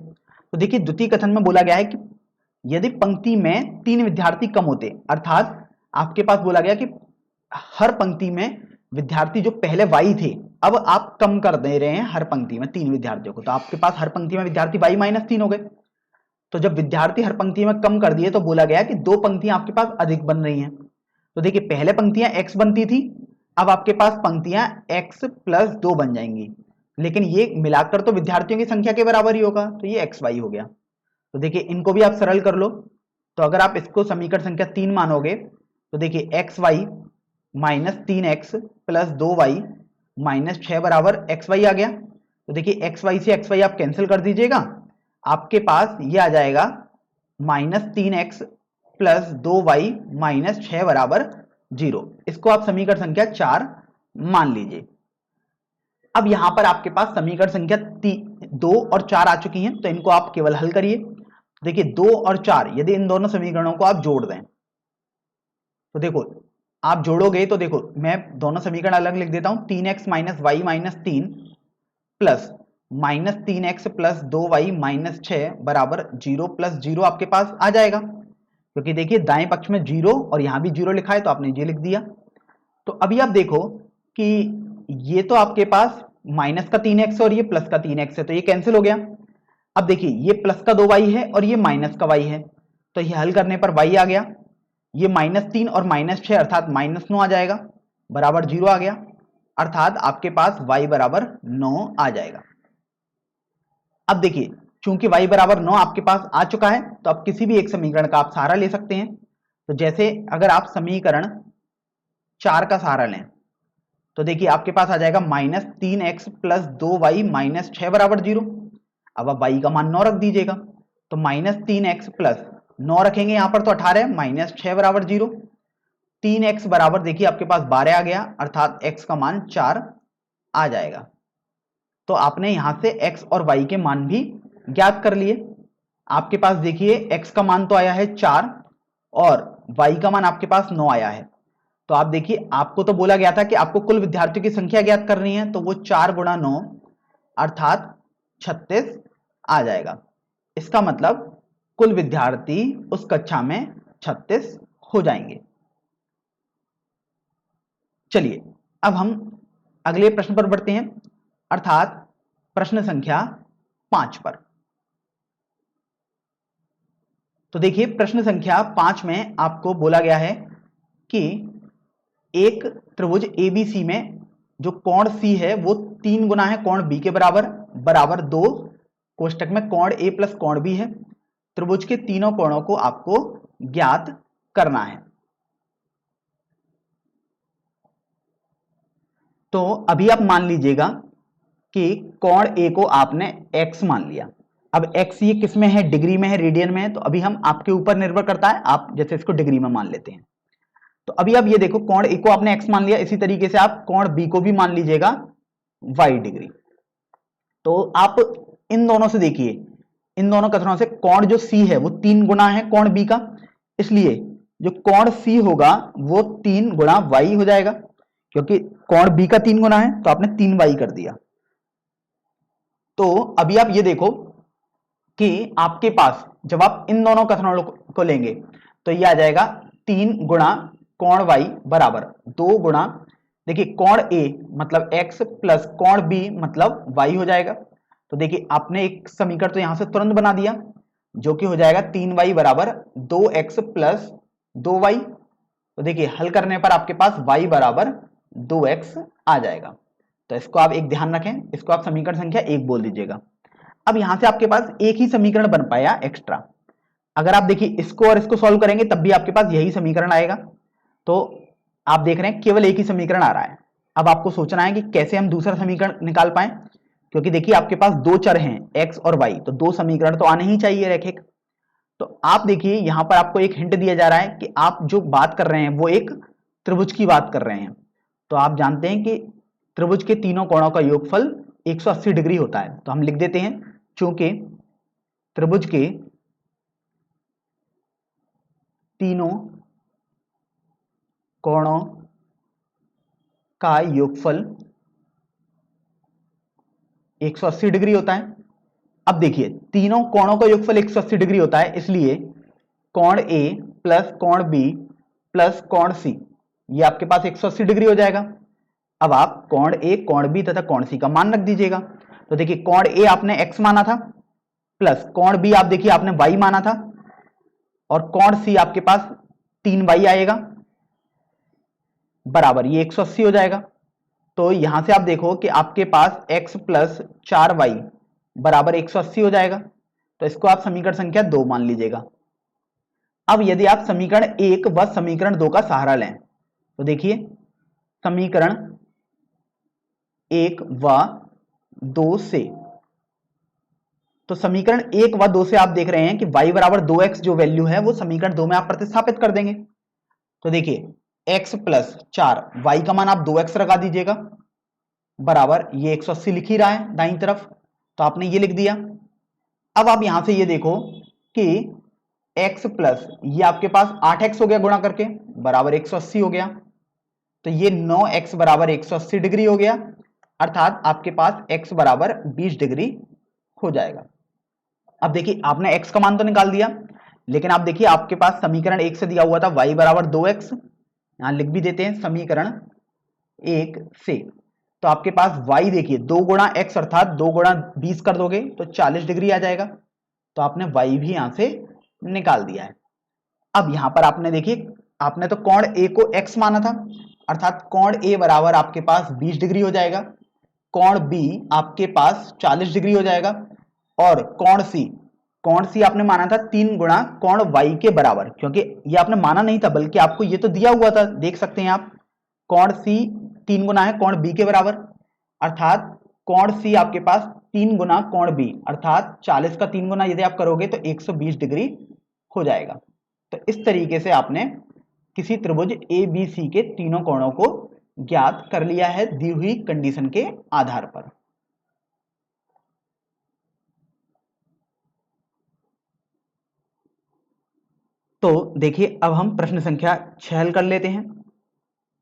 A: तो देखिए द्वितीय कथन में बोला गया है कि यदि पंक्ति में 3 विद्यार्थी कम होते, अर्थात आपके पास बोला गया कि हर पंक्ति में विद्यार्थी जो पहले y थे अब आप कम कर दे रहे हैं हर पंक्ति में 3 विद्यार्थियों को, तो आपके पास हर पंक्ति में विद्यार्थी y माइनस 3 हो गए। तो जब विद्यार्थी हर पंक्ति में कम कर दिए तो बोला गया कि 2 पंक्तियां आपके पास अधिक बन रही हैं। तो देखिए पहले पंक्तियां x बनती थी, अब आपके पास पंक्तियां x प्लस 2 बन जाएंगी, लेकिन ये मिलाकर तो विद्यार्थियों की संख्या के बराबर ही होगा, तो ये xy हो गया। तो देखिए इनको भी आप सरल कर लो, तो अगर आप इसको समीकरण संख्या 3 मानोगे तो देखिए x y minus 3x plus 2y minus 6 बराबर एक्स वाई आ गया। तो देखिए एक्स वाई से एक्स वाई आप कैंसिल कर दीजिएगा, आपके पास ये आ जाएगा -3x प्लस 2y माइनस 6 बराबर 0। इसको आप समीकरण संख्या 4 मान लीजिए। अब यहां पर आपके पास समीकरण संख्या 2 और 4 आ चुकी हैं, तो इनको आप केवल हल करिए। देखिए 2 और 4 यदि इन दोनों समीकरणों को आप जोड़ दें तो देखो आप जोड़ोगे तो देखो मैं दोनों समीकरण अलग लिख देता हूं। 3x minus y minus 3 plus -3x plus 2y minus 6 बराबर 0 प्लस 0 आपके पास आ जाएगा, क्योंकि देखिए दाएं पक्ष में 0 और यहां भी 0 लिखा है तो आपने ये लिख दिया। तो अभी आप देखो कि ये तो आपके पास माइनस का 3x और ये प्लस का 3x है, तो ये कैंसिल हो गया। अब देखिए ये प्लस का 2y है और ये माइनस का y है, तो ये हल करने पर y आ गया। ये -3 और -6 अर्थात -9 आ जाएगा, बराबर 0 आ गया, अर्थात आपके पास y बराबर 9 आ जाएगा। अब देखिए चूंकि y बराबर 9 आपके पास आ चुका है, तो अब किसी भी एक समीकरण का आप सहारा ले सकते हैं। तो जैसे अगर आप समीकरण 4 का सहारा लें तो देखिए आपके पास आ जाएगा -3x प्लस 2y माइनस 6 बराबर 0। अब आप y का मान 9 रख दीजिएगा, तो -3x प्लस 9 रखेंगे यहां पर तो 18 माइनस 6 बराबर 0। 3x बराबर देखिए आपके पास 12 आ गया, अर्थात x का मान 4 आ जाएगा। तो आपने यहां से x और y के मान भी ज्ञात कर लिए। आपके पास देखिए x का मान तो आया है 4 और y का मान आपके पास 9 आया है। तो आप देखिए आपको तो बोला गया था कि आपको कुल विद्यार्थियों की संख्या ज्ञात करनी है, तो वो 4 गुणा 9 अर्थात 36 आ जाएगा। इसका मतलब कुल विद्यार्थी उस कक्षा में 36 हो जाएंगे। चलिए अब हम अगले प्रश्न पर बढ़ते हैं, अर्थात प्रश्न संख्या 5 पर। तो देखिए प्रश्न संख्या 5 में आपको बोला गया है कि एक त्रिभुज ABC में जो कोण C है वो 3 गुना है कोण B के बराबर, बराबर 2 कोष्टक में कोण A प्लस कोण B है। त्रिभुज के तीनों कोणों को आपको ज्ञात करना है। तो अभी आप मान लीजिएगा कि कोण A को आपने x मान लिया। अब x ये किस में है, डिग्री में है, रेडियन में है, तो अभी हम आपके ऊपर निर्भर करता है, आप जैसे इसको डिग्री में मान लेते हैं। तो अभी आप ये देखो कोण A को आपने x मान लिया, इसी तरीके से आप कोण B को भी मान लीजिएगा y डिग्री। तो आप इन दोनों से देखिए, इन दोनों कथनों से कोण जो C है वो 3 गुना है कोण B का, इसलिए जो कोण C होगा वो 3 गुना y हो जाएगा, क्योंकि कोण B का 3 गुना है तो आपने 3y कर दिया। तो अभी आप ये देखो कि आपके पास जब आप इन दोनों कथनों को लेंगे तो ये आ जाएगा 3 गुणा कोण y बराबर 2 गुणा, देखिए कोण A मतलब x प्लस कोण B मतलब y हो जाएगा। तो देखिए आपने एक समीकरण तो यहां से तुरंत बना दिया, जो कि हो जाएगा 3y बराबर 2x प्लस 2y। तो देखिए हल करने पर आपके पास y बराबर 2x आ जाएगा। तो इसको आप एक ध्यान रखें, इसको आप समीकरण संख्या 1 बोल दीजिएगा। अब यहां से आपके पास एक ही समीकरण बन पाया एक्स्ट्रा। अगर आप देखिए इसको और इसको सॉल्व करेंगे तब भी आपके पास यही समीकरण आएगा। तो आप देख रहे हैं केवल एक ही समीकरण आ रहा है। अब आपको सोचना है कि कैसे हम दूसरा समीकरण निकाल पाए, क्योंकि देखिए आपके पास दो चर हैं x और y, तो दो समीकरण तो आने ही चाहिए रैखिक। तो आप देखिए यहां पर आपको एक हिंट दिया जा रहा है कि आप जो बात कर रहे हैं वो एक त्रिभुज की बात कर रहे हैं। तो आप जानते हैं कि त्रिभुज के तीनों कोणों का योगफल 180 डिग्री होता है, तो हम लिख देते हैं चूंकि त्रिभुज के तीनों कोणों का योगफल 180 डिग्री होता है। अब देखिए तीनों कोणों का योगफल 180 डिग्री होता है, इसलिए कोण A प्लस कोण B प्लस कोण C ये आपके पास 180 डिग्री हो जाएगा। अब आप कोण A, कोण B तथा कोण C का मान रख दीजिएगा। तो देखिए कोण A आपने x माना था, प्लस कोण B आप देखिए आपने y माना था, और कोण C आपके पास 3y आएगा, बराबर ये 180 हो जाएगा। तो यहां से आप देखो कि आपके पास x प्लस 4y बराबर 180 हो जाएगा। तो इसको आप समीकरण संख्या 2 मान लीजिएगा। अब यदि आप समीकरण 1 व समीकरण 2 का सहारा लें तो देखिए समीकरण 1 व 2 से तो समीकरण 1 व 2 से आप देख रहे हैं कि y बराबर 2x जो वैल्यू है वो समीकरण 2 में आप प्रतिस्थापित कर देंगे। तो देखिए x प्लस 4, y का मान आप 2x लगा दीजिएगा, बराबर ये 180 लिख ही रहा है दाईं तरफ, तो आपने ये लिख दिया। अब आप यहां से ये देखो कि x प्लस ये आपके पास 8x हो गया गुणा करके, बराबर 180 हो गया। तो ये 9x बराबर 180 डिग्री हो गया, अर्थात आपके पास x बराबर 20 डिग्री हो जाएगा। अब देखिए आपने x का मान तो निकाल दिया, लेकिन आप देखिए आपके पास समीकरण 1 से दिया हुआ था y बराबर 2x, यहां लिख भी देते हैं समीकरण 1 से। तो आपके पास y देखिए 2 गुणा x अर्थात 2 गुणा 20 कर दोगे तो 40 डिग्री आ जाएगा। तो आपने y भी यहां से निकाल दिया है। अब यहां पर आपने देखिए आपने तो कोण A को x माना था, अर्थात कोण A बराबर आपके पास 20 डिग्री हो जाएगा, कोण B आपके पास 40 डिग्री हो जाएगा, और कोण C आपने माना था 3 गुणा कोण Y के बराबर, क्योंकि ये आपने माना नहीं था बल्कि आपको ये तो दिया हुआ था, देख सकते हैं आप, कोण C 3 गुना है कोण B के बराबर, अर्थात कोण C आपके पास 3 गुना कोण B, अर्थात 40 का 3 गुना यदि आप करोगे तो 120 डिग्री हो जाएगा। तो इस तरीके से आपने किसी त्रिभुज ABC के तीनों कोणों को ज्ञात कर लिया है दी हुई कंडीशन के आधार पर। तो देखिए अब हम प्रश्न संख्या 6 हल कर लेते हैं।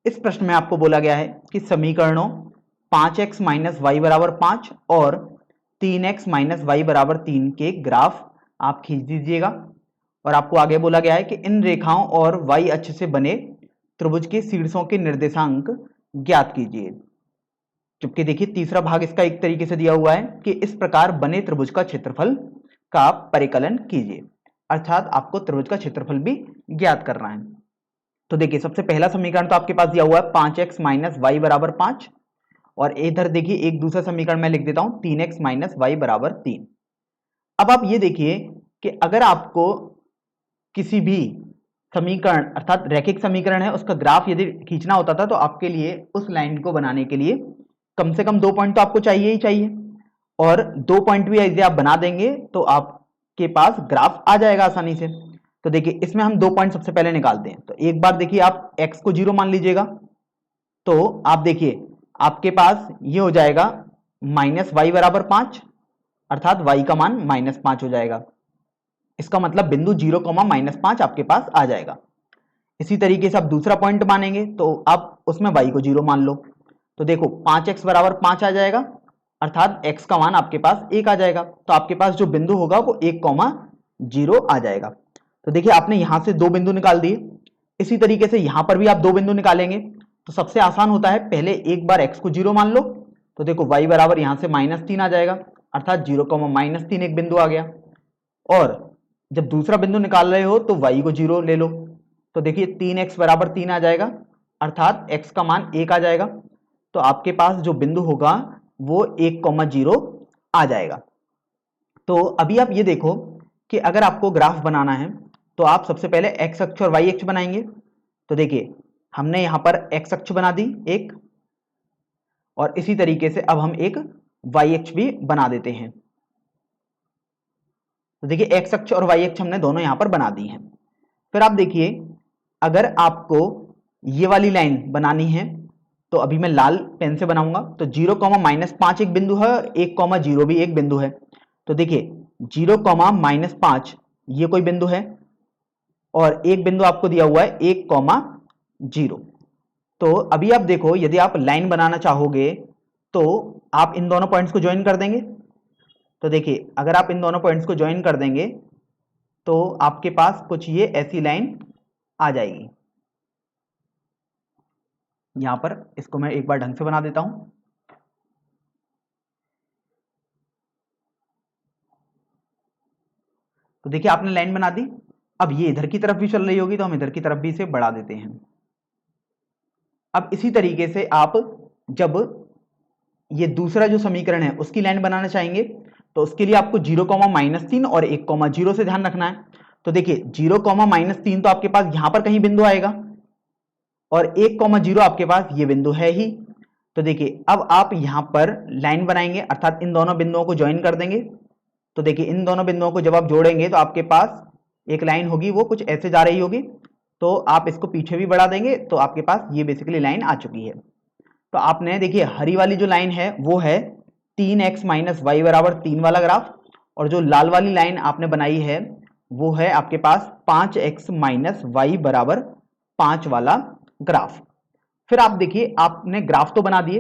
A: इस प्रश्न में आपको बोला गया है कि समीकरणों 5x माइनस वाई बराबर 5 और 3x माइनस वाई बराबर 3 के ग्राफ आप खींच दीजिएगा, और आपको आगे बोला गया है कि इन रेखाओं और y अक्ष से बने त्रिभुज के शीर्षों के निर्देशांक ज्ञात कीजिए। जबकि देखिए तीसरा भाग इसका एक तरीके से दिया हुआ है कि इस प्रकार बने त्रिभुज का क्षेत्रफल का परिकलन कीजिए, अर्थात आपको त्रिभुज का क्षेत्रफल भी ज्ञात करना है। तो देखिए सबसे पहला समीकरण तो आपके पास दिया हुआ है 5x माइनस वाई बराबर 5, और इधर देखिए एक दूसरा समीकरण मैं लिख देता हूं 3x माइनस वाई बराबर 3। अब आप ये देखिए कि अगर आपको किसी भी समीकरण अर्थात रैखिक समीकरण है उसका ग्राफ यदि खींचना होता था तो आपके लिए उस लाइन को बनाने के लिए कम से कम 2 पॉइंट तो आपको चाहिए ही चाहिए, और 2 पॉइंट भी यदि आप बना देंगे तो आपके पास ग्राफ आ जाएगा आसानी से। तो देखिए इसमें हम 2 पॉइंट सबसे पहले निकालते हैं। तो एक बार देखिए आप x को 0 मान लीजिएगा, तो आप देखिए आपके पास ये हो जाएगा माइनस वाई बराबर 5, अर्थात y का मान -5 हो जाएगा। इसका मतलब बिंदु 0, -5 आपके पास आ जाएगा। इसी तरीके से आप दूसरा पॉइंट मानेंगे तो आप उसमें y को 0 मान लो, तो देखो 5x बराबर 5 आ जाएगा, अर्थात x का मान आपके पास 1 आ जाएगा। तो आपके पास जो बिंदु होगा वो 1,0 आ जाएगा। तो देखिए आपने यहां से 2 बिंदु निकाल दिए। इसी तरीके से यहां पर भी आप 2 बिंदु निकालेंगे, तो सबसे आसान होता है पहले एक बार x को 0 मान लो, तो देखो y बराबर यहां से -3 आ जाएगा, अर्थात 0, -3 एक बिंदु आ गया। और जब दूसरा बिंदु निकाल रहे हो तो y को 0 ले लो, तो देखिए 3x बराबर 3 आ जाएगा, अर्थात x का मान 1 आ जाएगा। तो आपके पास जो बिंदु होगा वो 1,0 आ जाएगा। तो अभी आप ये देखो कि अगर आपको ग्राफ बनाना है तो आप सबसे पहले x अक्ष और y अक्ष बनाएंगे। तो देखिए हमने यहां पर x अक्ष बना दी एक, और इसी तरीके से अब हम एक y अक्ष भी बना देते हैं। तो देखिए x अक्ष और y अक्ष हमने दोनों यहां पर बना दी हैं। फिर आप देखिए अगर आपको ये वाली लाइन बनानी है तो अभी मैं लाल पेन से बनाऊंगा। तो 0, -5 एक बिंदु है, 1,0 भी एक बिंदु है। तो देखिए 0, -5 ये कोई बिंदु है, और एक बिंदु आपको दिया हुआ है 1,0। तो अभी आप देखो यदि आप लाइन बनाना चाहोगे तो आप इन दोनों पॉइंट्स को ज्वाइन कर देंगे। तो देखिए अगर आप इन दोनों पॉइंट्स को ज्वाइन कर देंगे तो आपके पास कुछ ये ऐसी लाइन आ जाएगी। यहां पर इसको मैं एक बार ढंग से बना देता हूं। तो देखिए आपने लाइन बना दी। अब ये इधर की तरफ भी चल रही होगी तो हम इधर की तरफ भी इसे बढ़ा देते हैं। अब इसी तरीके से आप जब ये दूसरा जो समीकरण है उसकी लाइन बनाना चाहेंगे तो उसके लिए आपको 0, -3 और 1,0 से ध्यान रखना है। तो देखिए 0, -3 तो आपके पास यहां पर कहीं बिंदु आएगा, और 1,0 आपके पास ये बिंदु है ही। तो देखिए अब आप यहां पर लाइन बनाएंगे, अर्थात इन दोनों बिंदुओं को ज्वाइन कर देंगे। तो देखिए इन दोनों बिंदुओं को जब आप जोड़ेंगे तो आपके पास एक लाइन होगी, वो कुछ ऐसे जा रही होगी। तो आप इसको पीछे भी बढ़ा देंगे तो आपके पास ये बेसिकली लाइन आ चुकी है। तो आपने देखिए हरी वाली जो लाइन है वो है 3x माइनस वाई बराबर 3 वाला ग्राफ, और जो लाल वाली लाइन आपने बनाई है वो है आपके पास 5x माइनस वाई बराबर 5 वाला ग्राफ। फिर आप देखिए आपने ग्राफ तो बना दिए,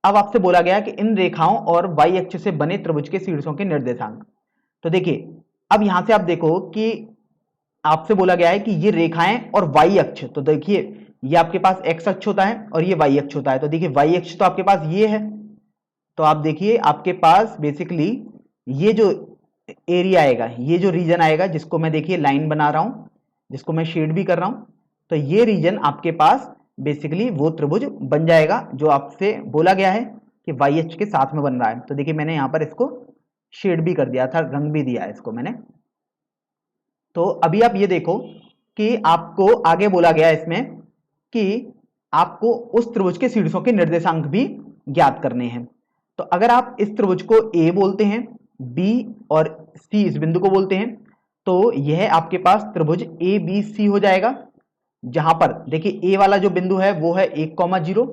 A: अब आपसे बोला गया कि इन रेखाओं और वाई अक्ष से बने त्रिभुज के शीर्षों के निर्देशांक। तो देखिए अब यहां से आप देखो कि आपसे बोला गया है कि ये रेखाएं और वाई अक्ष, तो देखिए ये आपके पास एक्स अक्ष होता है और ये वाई अक्ष होता है। तो देखिए वाई अक्ष तो आपके पास ये है, तो आप देखिए आपके पास बेसिकली ये जो एरिया आएगा, ये जो रीजन आएगा, जिसको मैं देखिए लाइन बना रहा हूं, जिसको मैं शेड भी कर रहा हूं, तो ये रीजन आपके पास बेसिकली वो त्रिभुज बन जाएगा जो आपसे बोला गया है कि वाई अक्ष के साथ में बन रहा है। तो देखिए मैंने यहां पर इसको शेड भी कर दिया था, रंग भी दिया है इसको मैंने। तो अभी आप ये देखो कि आपको आगे बोला गया है इसमें कि आपको उस त्रिभुज के शीर्षों के निर्देशांक भी ज्ञात करने हैं। तो अगर आप इस त्रिभुज को ए बोलते हैं, बी और सी इस बिंदु को बोलते हैं, तो यह आपके पास त्रिभुज ए बी सी हो जाएगा, जहां पर देखिए ए वाला जो बिंदु है वो है 1,0,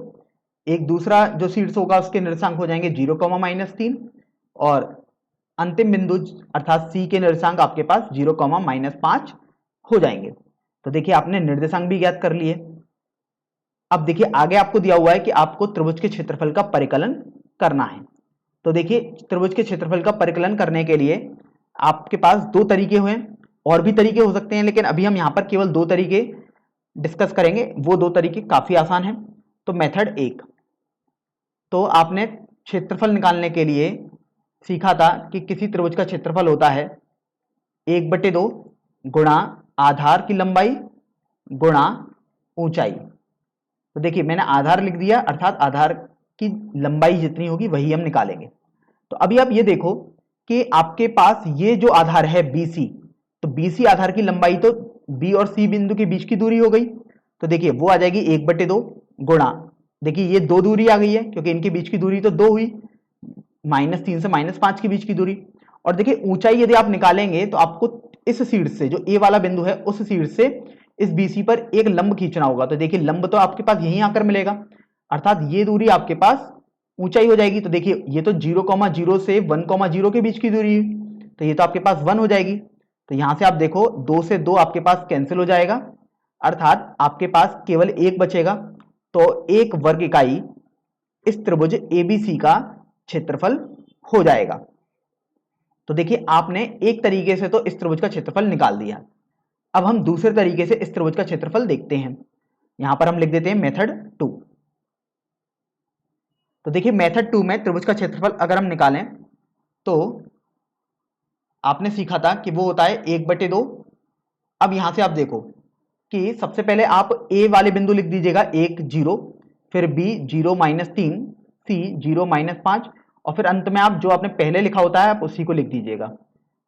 A: एक दूसरा जो शीर्ष होगा उसके निर्देशांक हो जाएंगे 0,-3, और अंतिम बिंदु अर्थात सी के निर्देशांक आपके पास 0,-5 हो जाएंगे। तो देखिए आपने निर्देशांक भी ज्ञात कर लिए। अब देखिए आगे आपको दिया हुआ है कि आपको त्रिभुज के क्षेत्रफल का परिकलन करना है। तो देखिए त्रिभुज के क्षेत्रफल का परिकलन करने के लिए आपके पास दो तरीके हुए, और भी तरीके हो सकते हैं, लेकिन अभी हम यहां पर केवल दो तरीके डिस्कस करेंगे। वो दो तरीके काफी आसान हैं। तो मेथड 1, तो आपने क्षेत्रफल निकालने के लिए सीखा था कि किसी त्रिभुज का क्षेत्रफल होता है 1/2 गुणा आधार की लंबाई गुणा ऊंचाई। तो देखिए मैंने आधार लिख दिया, अर्थात आधार की लंबाई जितनी होगी वही हम निकालेंगे। तो अभी आप ये देखो कि आपके पास ये जो आधार है BC, तो BC आधार की लंबाई तो B और C बिंदु के बीच की दूरी हो गई। तो देखिए वो आ जाएगी 1/2 गुणा, देखिए ये दो दूरी आ गई है क्योंकि इनके बीच की दूरी तो 2 हुई, -3 से -5 के बीच की दूरी। और देखिए ऊंचाई यदि आप निकालेंगे तो आपको इस शीर्ष से, जो ए वाला बिंदु है उस शीर्ष से इस BC पर एक लंब खींचना होगा। तो देखिए लंब तो आपके पास यहीं आकर मिलेगा, अर्थात ये दूरी आपके पास ऊंचाई हो जाएगी। तो देखिए ये तो 0,0 से 1,0 के बीच की दूरी है, तो ये तो आपके पास 1 हो जाएगी। तो यहां से आप देखो 2 से 2 आपके पास कैंसिल हो जाएगा, अर्थात आपके पास केवल 1 बचेगा। तो 1 वर्ग इकाई इस त्रिभुज ABC का क्षेत्रफल हो जाएगा। तो देखिए आपने एक तरीके से तो इस त्रिभुज का क्षेत्रफल निकाल दिया। अब हम दूसरे तरीके से इस त्रिभुज का क्षेत्रफल देखते हैं। यहां पर हम लिख देते हैं मेथड 2। तो देखिए मेथड 2 में त्रिभुज का क्षेत्रफल अगर हम निकालें तो आपने सीखा था कि वो होता है 1/2। अब यहां से आप देखो कि सबसे पहले आप ए वाले बिंदु लिख दीजिएगा 1 0, फिर B 0-3, C 0-5, और फिर अंत में आप जो आपने पहले लिखा होता है आप उसी को लिख दीजिएगा।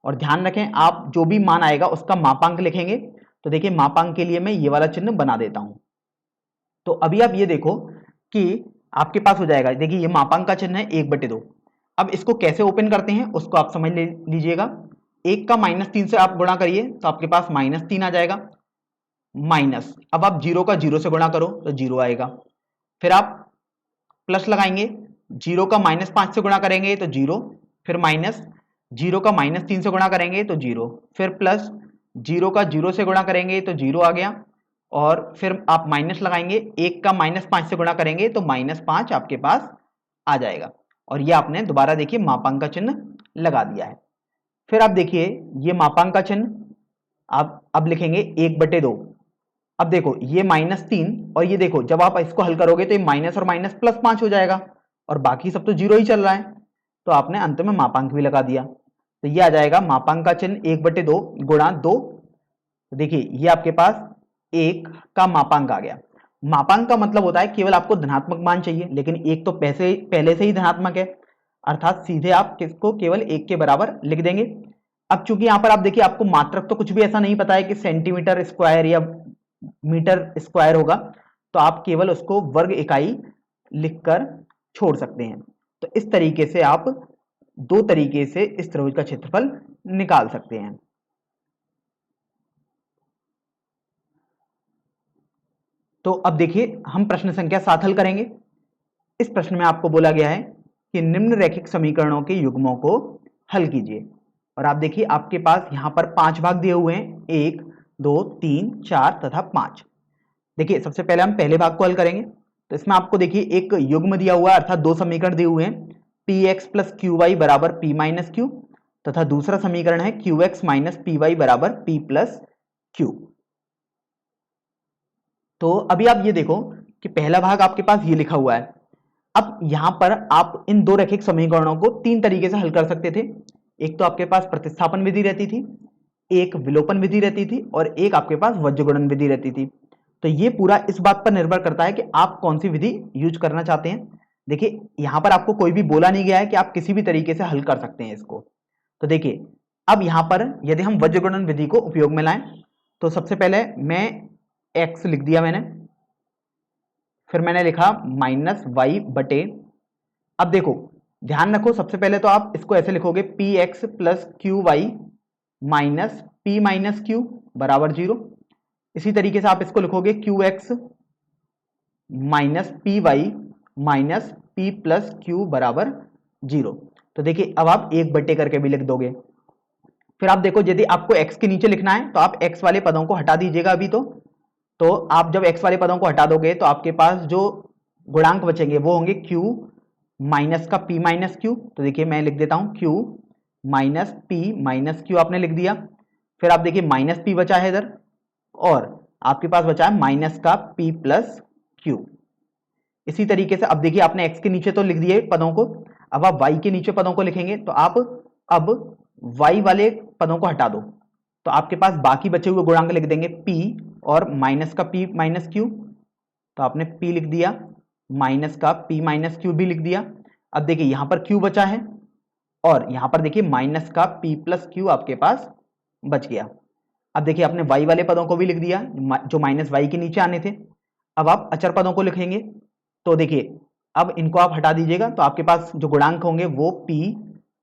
A: और ध्यान रखें आप जो भी मान आएगा उसका मापांक लिखेंगे। तो देखिए मापांक के लिए मैं ये वाला चिन्ह बना देता हूं। तो अभी आप ये देखो कि आपके पास हो जाएगा, देखिए ये मापांक का चिन्ह है 1/2। अब इसको कैसे ओपन करते हैं उसको आप समझ लीजिएगा। 1 का -3 से आप गुणा करिए तो आपके पास -3 आ जाएगा, माइनस, अब आप 0 का 0 से गुणा करो तो 0 आएगा, फिर आप प्लस लगाएंगे, 0 का -5 से गुणा करेंगे तो 0, फिर माइनस, 0 का -3 से गुणा करेंगे तो 0, फिर प्लस, 0 का 0 से गुणा करेंगे तो 0 आ गया, और फिर आप माइनस लगाएंगे, 1 का -5 से गुणा करेंगे तो -5 आपके पास आ जाएगा। और ये आपने दोबारा देखिए मापांक का चिन्ह लगा दिया है। फिर आप देखिए ये मापांक का चिन्ह आप अब लिखेंगे 1/2। अब देखो ये -3 और ये देखो जब आप इसको हल करोगे तो ये माइनस और माइनस +5 हो जाएगा, और बाकी सब तो 0 ही चल रहा है, तो आपने अंत में मापांक भी लगा दिया। तो ये आ जाएगा मापांक का चिन्ह 1/2 गुणा 2। देखिए ये आपके पास 1 का मापांक आ गया। मापांक का मतलब होता है केवल आपको धनात्मक मान चाहिए, लेकिन 1 तो पहले से ही धनात्मक है, अर्थात सीधे आप किसको केवल 1 के बराबर लिख देंगे। अब चूंकि यहां पर आप देखिए आपको मात्रक तो कुछ भी ऐसा नहीं पता है कि सेंटीमीटर स्क्वायर या मीटर स्क्वायर होगा, तो आप केवल उसको वर्ग इकाई लिखकर छोड़ सकते हैं। तो इस तरीके से आप दो तरीके से इस त्रिभुज का क्षेत्रफल निकाल सकते हैं। तो अब देखिए हम प्रश्न संख्या 7 हल करेंगे। इस प्रश्न में आपको बोला गया है कि निम्न रैखिक समीकरणों के युग्मों को हल कीजिए। और आप देखिए आपके पास यहां पर 5 भाग दिए हुए हैं, 1 2 3 4 तथा 5। देखिए सबसे पहले हम पहले भाग को हल करेंगे। तो इसमें आपको देखिए एक युग्म दिया हुआ है, अर्थात दो समीकरण दिए हुए हैं, p x plus q y बराबर पी माइनस क्यू, तथा दूसरा समीकरण है q x minus p y बराबर पी प्लस क्यू। तो अभी आप ये देखो कि पहला भाग आपके पास ये लिखा हुआ है। अब यहां पर आप इन दो रैखिक समीकरणों को तीन तरीके से हल कर सकते थे। एक तो आपके पास प्रतिस्थापन विधि रहती थी, एक विलोपन विधि रहती थी, और एक आपके पास वज्रगुणन विधि रहती थी। तो ये पूरा इस बात पर निर्भर करता है कि आप कौन सी विधि यूज करना चाहते हैं। देखिए यहां पर आपको कोई भी बोला नहीं गया है कि आप किसी भी तरीके से हल कर सकते हैं इसको। तो देखिए अब यहां पर यदि हम वज्रगुणन विधि को उपयोग में लाएं, तो सबसे पहले मैं x लिख दिया मैंने, फिर मैंने लिखा माइनस वाई बटे। अब देखो ध्यान रखो, सबसे पहले तो आप इसको ऐसे लिखोगे p x plus q y minus p minus q बराबर 0। इसी तरीके से आप इसको लिखोगे q x minus p y minus p plus q बराबर 0। तो देखिए अब आप एक बट्टे करके भी लिख दोगे। फिर आप देखो यदि आपको x के नीचे लिखना है तो आप x वाले पदों को हटा दीजिएगा अभी। तो आप जब x वाले पदों को हटा दोगे तो आपके पास जो गुणांक बचेंगे वो होंगे q माइनस का p माइनस क्यू। तो देखिए मैं लिख देता हूं q minus p minus Q, आपने लिख दिया। फिर आप देखिए माइनस p बचा है इधर, और आपके पास बचा है माइनस का p प्लस क्यू। इसी तरीके से अब देखिए आपने x के नीचे तो लिख दिए पदों को, अब आप y के नीचे पदों को लिखेंगे। तो आप अब y वाले पदों को हटा दो, तो आपके पास बाकी बचे हुए गुणांक लिख देंगे p और माइनस का p माइनस क्यू। तो आपने p लिख दिया, माइनस का p माइनस क्यू भी लिख दिया। अब देखिए यहां पर q बचा है, और यहां पर देखिए माइनस का p प्लस क्यू आपके पास बच गया। अब देखिए आपने y वाले पदों को भी लिख दिया जो माइनस y के नीचे आने थे। अब आप अचर पदों को लिखेंगे। तो देखिए अब इनको आप हटा दीजिएगा, तो आपके पास जो गुणांक होंगे वो p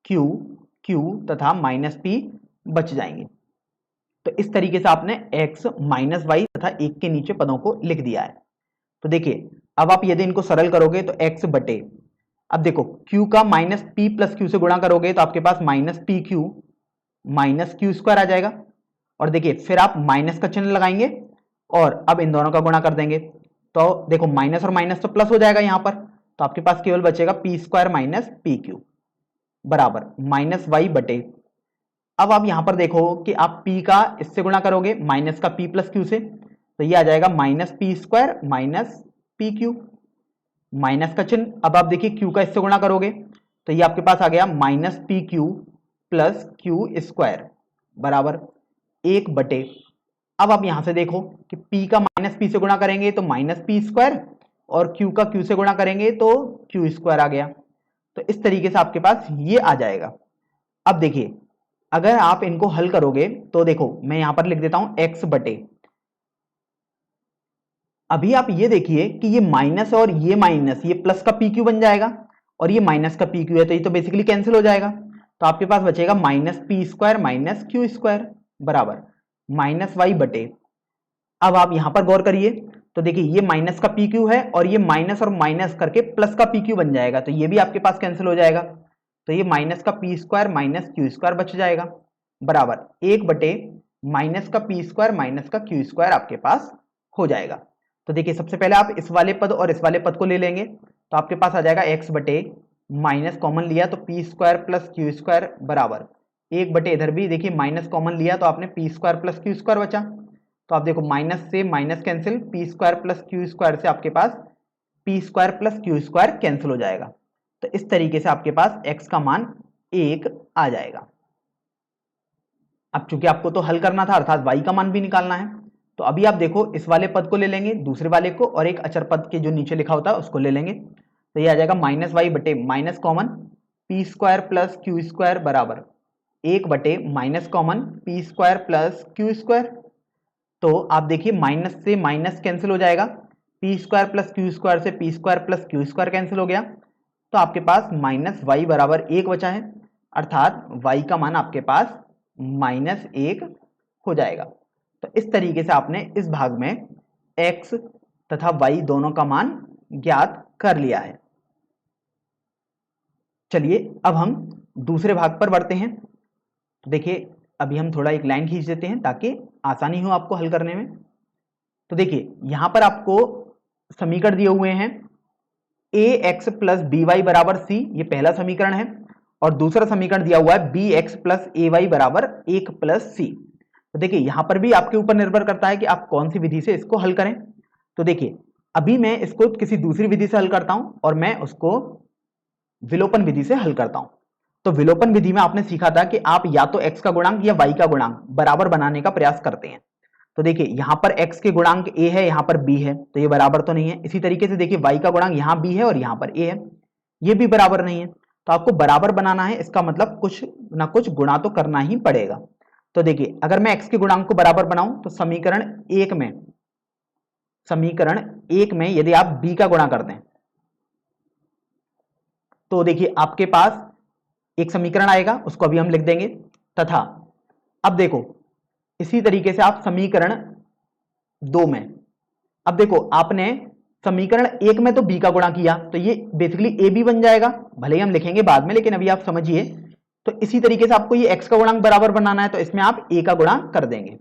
A: q q तथा माइनस p बच जाएंगे। तो इस तरीके से आपने x माइनस वाई तथा एक के नीचे पदों को लिख दिया है। तो देखिए अब आप यदि इनको सरल करोगे तो x बटे, अब देखो q का माइनस p प्लस क्यू से गुणा करोगे तो आपके पास minus p q minus q square आ जाएगा। और देखिए फिर आप माइनस का चिन्ह लगाएंगे और अब इन दोनों का गुणा कर देंगे। तो देखो माइनस और माइनस तो प्लस हो जाएगा यहां पर, तो आपके पास केवल बचेगा P square minus p Q बराबर माइनस वाई बटे। अब आप यहां पर देखो कि आप p का इससे गुणा करोगे माइनस का p प्लस क्यू से, तो ये आ जाएगा minus P square minus p q, minus का चिन्ह। अब आप देखिए q का इससे गुणा करोगे तो ये आपके पास आ गया minus p Q plus q square बराबर 1 बटे। अब आप यहां से देखो कि p का माइनस p से गुणा करेंगे तो माइनस पी स्क्वायर, और q का q से गुणा करेंगे तो क्यू स्क्वायर आ गया। तो इस तरीके से आपके पास ये आ जाएगा। अब देखिए अगर आप इनको हल करोगे तो देखो मैं यहां पर लिख देता हूं x बटे। अभी आप ये देखिए कि ये माइनस और ये माइनस, ये प्लस का पी क्यू बन जाएगा, और ये माइनस का पी क्यू है तो ये तो बेसिकली कैंसिल हो जाएगा। तो आपके पास बचेगा minus P square minus q square बराबर माइनस वाई बटे। अब आप यहां पर गौर करिए तो देखिए ये माइनस का पी क्यू है और ये माइनस और माइनस करके प्लस का पी क्यू बन जाएगा, तो ये भी आपके पास कैंसिल हो जाएगा। तो ये माइनस का P square minus q square बच जाएगा बराबर 1 बटे माइनस का पी स्क्वायर माइनस का क्यू स्क्वायर आपके पास हो जाएगा। तो देखिए सबसे पहले आप इस वाले पद और इस वाले पद को ले लेंगे, तो आपके पास आ जाएगा x बटे माइनस कॉमन लिया तो P square plus q square बराबर 1 बटे, इधर भी देखिए माइनस कॉमन लिया तो आपने p square plus q square बचा। तो आप देखो माइनस से minus cancel, p square plus q square से आपके पास p square plus q square cancel हो जाएगा। तो इस तरीके से आपके पास x का मान 1 आ जाएगा। अब चूंकि आपको तो हल करना था अर्थात y का मान भी निकालना है, तो अभी आप देखो इस वाले पद को ले लेंगे दूसरे वाले को, और एक अचर पद के जो नीचे लिखा होता है उसको ले लेंगे। तो ये आ जाएगा माइनस वाई बटे minus common p square plus q square बराबर 1 बटे minus common p square plus q square. तो आप देखिए माइनस से माइनस कैंसिल हो जाएगा, p square plus q square से p square plus q square cancel हो गया, तो आपके पास माइनस वाई बराबर 1 बचा है। अर्थात y का मान आपके पास -1 हो जाएगा। तो इस तरीके से आपने इस भाग में x तथा y दोनों का मान ज्ञात कर लिया है। चलिए अब हम दूसरे भाग पर बढ़ते हैं। तो देखिए अभी हम थोड़ा एक लाइन खींच देते हैं ताकि आसानी हो आपको हल करने में। तो देखिए यहां पर आपको समीकरण दिए हुए हैं ax प्लस बी वाई बराबर सी, ये पहला समीकरण है, और दूसरा समीकरण दिया हुआ है bx प्लस ए वाई बराबर 1 प्लस सी। तो देखिए यहां पर भी आपके ऊपर निर्भर करता है कि आप कौन सी विधि से इसको हल करें। तो देखिए अभी मैं इसको किसी दूसरी विधि से हल करता हूं और मैं उसको विलोपन विधि से हल करता हूं। तो विलोपन विधि में आपने सीखा था कि आप या तो x का गुणांक या y का गुणांक बराबर बनाने का प्रयास करते हैं। तो देखिए यहां पर x के गुणांक a है, यहां पर b है, तो ये बराबर तो नहीं है। इसी तरीके से देखिए y का गुणांक यहां b है और यहां पर a है, ये भी बराबर नहीं है। तो आपको बराबर बनाना है, इसका मतलब कुछ ना कुछ गुणा तो करना ही पड़ेगा। तो देखिए अगर मैं x के गुणांक को बराबर बनाऊं तो समीकरण एक में यदि आप b का गुणा कर दें तो देखिए आपके पास एक समीकरण आएगा, उसको अभी हम लिख देंगे। तथा अब देखो इसी तरीके से आप समीकरण 2 में, अब देखो आपने समीकरण 1 में तो b का गुणा किया तो ये बेसिकली a b बन जाएगा, भले ही हम लिखेंगे बाद में, लेकिन अभी आप समझिए। तो इसी तरीके से आपको ये x का गुणांक बराबर बनाना है तो इसमें आप a का गुणा कर देंगे।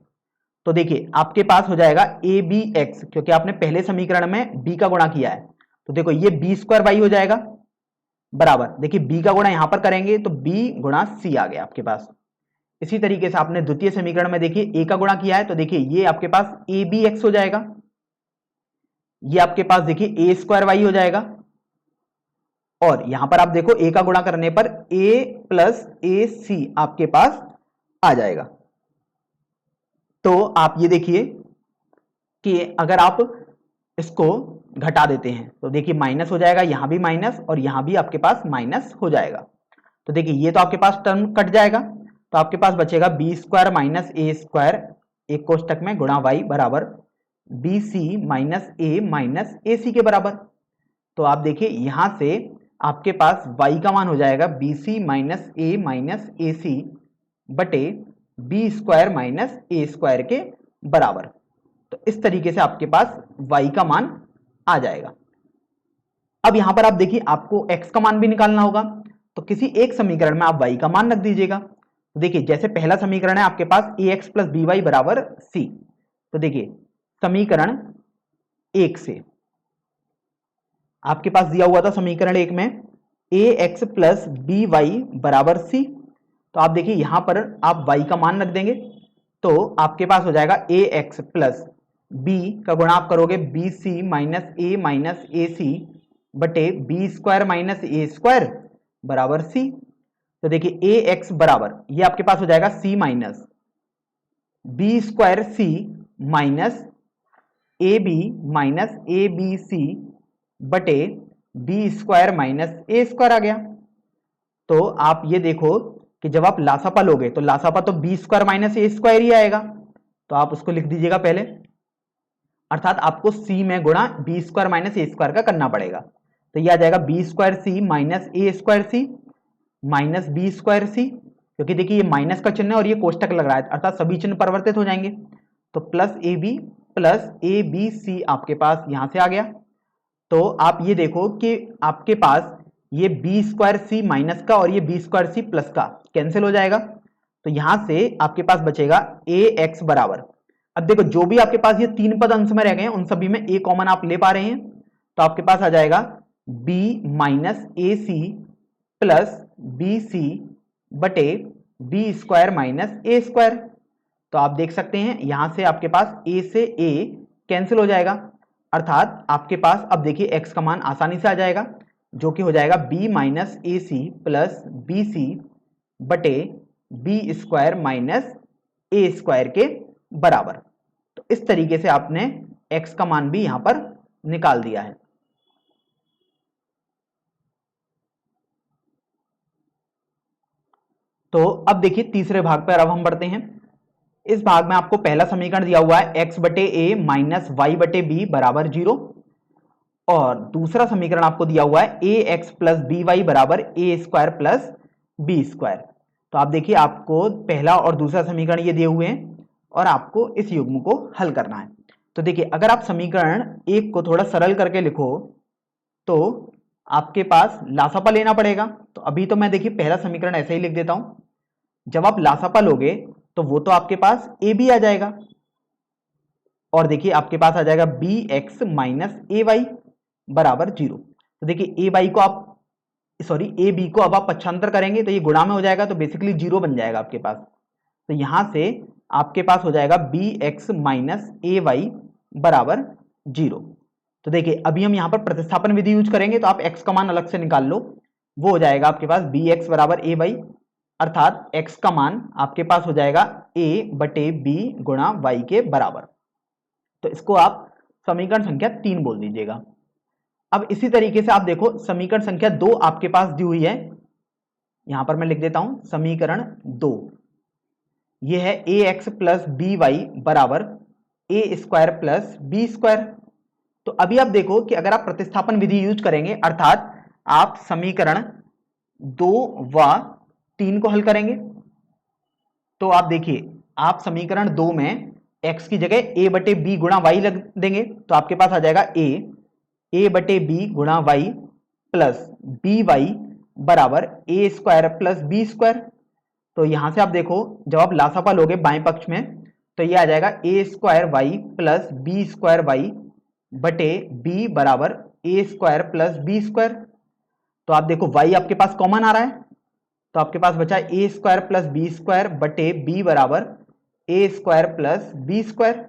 A: तो देखिए आपके पास हो जाएगा ए बी एक्स, क्योंकि आपने पहले समीकरण में b का गुणा किया है। तो देखो ये बी स्क्वायर वाई हो जाएगा बराबर, देखिए b का गुणा यहां पर करेंगे तो b गुणा c आ गया आपके पास। इसी तरीके से आपने द्वितीय समीकरण में देखिए a का गुणा किया है तो देखिए ये आपके पास ए बी एक्स हो जाएगा, ये आपके पास देखिए ए स्क्वायर वाई हो जाएगा, और यहां पर आप देखो a का गुणा करने पर a प्लस ए सी आपके पास आ जाएगा। तो आप ये देखिए कि अगर आप इसको घटा देते हैं तो देखिए माइनस हो जाएगा, यहां भी माइनस और यहां भी आपके पास माइनस हो जाएगा। तो देखिए ये तो आपके पास टर्म कट जाएगा, तो आपके पास बचेगा B square minus a square एक कोष्टक में गुणा वाई बराबर बी सी माइनस ए सी के बराबर। तो आप देखिए यहां से आपके पास y का मान हो जाएगा बी सी माइनस ए सी बटे b square minus a square के बराबर। तो इस तरीके से आपके पास y का मान आ जाएगा। अब यहां पर आप देखिए आपको x का मान भी निकालना होगा, तो किसी एक समीकरण में आप y का मान रख दीजिएगा। तो देखिए जैसे पहला समीकरण है आपके पास ax प्लस बी वाई बराबर c। तो देखिए समीकरण 1 से आपके पास दिया हुआ था समीकरण 1 में ax प्लस बी वाई बराबर c। तो आप देखिए यहां पर आप y का मान रख देंगे तो आपके पास हो जाएगा ax प्लस b का गुणा आप करोगे बी सी माइनस ए सी बटे b square minus a square बराबर c। तो देखिए ax बराबर ये आपके पास हो जाएगा c minus b square c minus a b c बटे b square minus a square आ गया। तो आप ये देखो कि जब आप लासापा लोगे तो लासापा तो B square minus a square ही आएगा, तो आप उसको लिख दीजिएगा पहले, अर्थात आपको सी में गुणा B square minus a square का करना पड़ेगा। तो ये आ जाएगा B square c minus a square c minus b square सी, क्योंकि देखिए ये माइनस का चिन्ह है और ये कोष्टक लग रहा है, अर्थात सभी चिन्ह परिवर्तित हो जाएंगे। तो प्लस ए बी सी आपके पास यहां से आ गया। तो आप ये देखो कि आपके पास ये बी स्क्वायर सी माइनस का और ये बी स्क्वायर सी प्लस का कैंसिल हो जाएगा, तो यहां से आपके पास बचेगा ए एक्स बराबर। अब देखो जो भी आपके पास ये 3 पद अंश में रह गए हैं उन सभी में ए कॉमन आप ले पा रहे हैं, तो आपके पास आ जाएगा बी माइनस ए सी प्लस बी सी बटे b square minus a square. तो आप देख सकते हैं यहां से आपके पास a से a कैंसिल हो जाएगा, अर्थात आपके पास अब देखिए x का मान आसानी से आ जाएगा जो कि हो जाएगा b माइनस ए सी प्लस बी सी बटे b square minus a square के बराबर। तो इस तरीके से आपने x का मान भी यहां पर निकाल दिया है। तो अब देखिए तीसरे भाग पर अब हम बढ़ते हैं। इस भाग में आपको पहला समीकरण दिया हुआ है x बटे ए माइनस वाई बटे बी बराबर 0, और दूसरा समीकरण आपको दिया हुआ है ए एक्स प्लस बी वाई बराबर a square plus b square. तो आप देखिए आपको पहला और दूसरा समीकरण ये दिए हुए हैं और आपको इस युग्म को हल करना है। तो देखिए अगर आप समीकरण एक को थोड़ा सरल करके लिखो तो आपके पास लासापा लेना पड़ेगा। तो अभी तो मैं देखिए पहला समीकरण ऐसे ही लिख देता हूं। जब आप लासापा लोगे तो वो तो आपके पास ए बी आ जाएगा और देखिए आपके पास आ जाएगा बी एक्स माइनस ए वाई बराबर 0। तो देखिए ए वाई को आप ए बी को अब आप पक्षांतर करेंगे तो ये गुणा में हो जाएगा, तो बेसिकली 0 बन जाएगा आपके पास। तो यहां से आपके पास हो जाएगा बी एक्स माइनस ए वाई बराबर 0। तो देखिए अभी हम यहाँ पर प्रतिस्थापन विधि यूज करेंगे, तो आप x का मान अलग से निकाल लो। वो हो जाएगा आपके पास बी एक्स बराबर ए वाई, अर्थात x का मान आपके पास हो जाएगा a बटे बी गुणा वाई के बराबर। तो इसको आप समीकरण संख्या 3 बोल दीजिएगा। अब इसी तरीके से आप देखो समीकरण संख्या 2 आपके पास दी हुई है, यहां पर मैं लिख देता हूं समीकरण 2। यह है ए एक्स प्लस बी वाई बराबर a square plus b square. तो अभी आप देखो कि अगर आप प्रतिस्थापन विधि यूज करेंगे, अर्थात आप समीकरण 2 व 3 को हल करेंगे, तो आप देखिए आप समीकरण 2 में x की जगह a बटे बी गुणा वाई लग देंगे, तो आपके पास आ जाएगा a बटे बी गुणा वाई प्लस बी वाई बराबर a square plus b square. तो यहां से आप देखो जब आप लासापा लोगे बाएं पक्ष में तो ये आ जाएगा a square y plus b square y बटे बी बराबर a square plus b square. तो आप देखो y आपके पास कॉमन आ रहा है, तो आपके पास बचा ए स्क्वायर प्लस बी स्क्वायर बटे बी बराबर a square plus b square.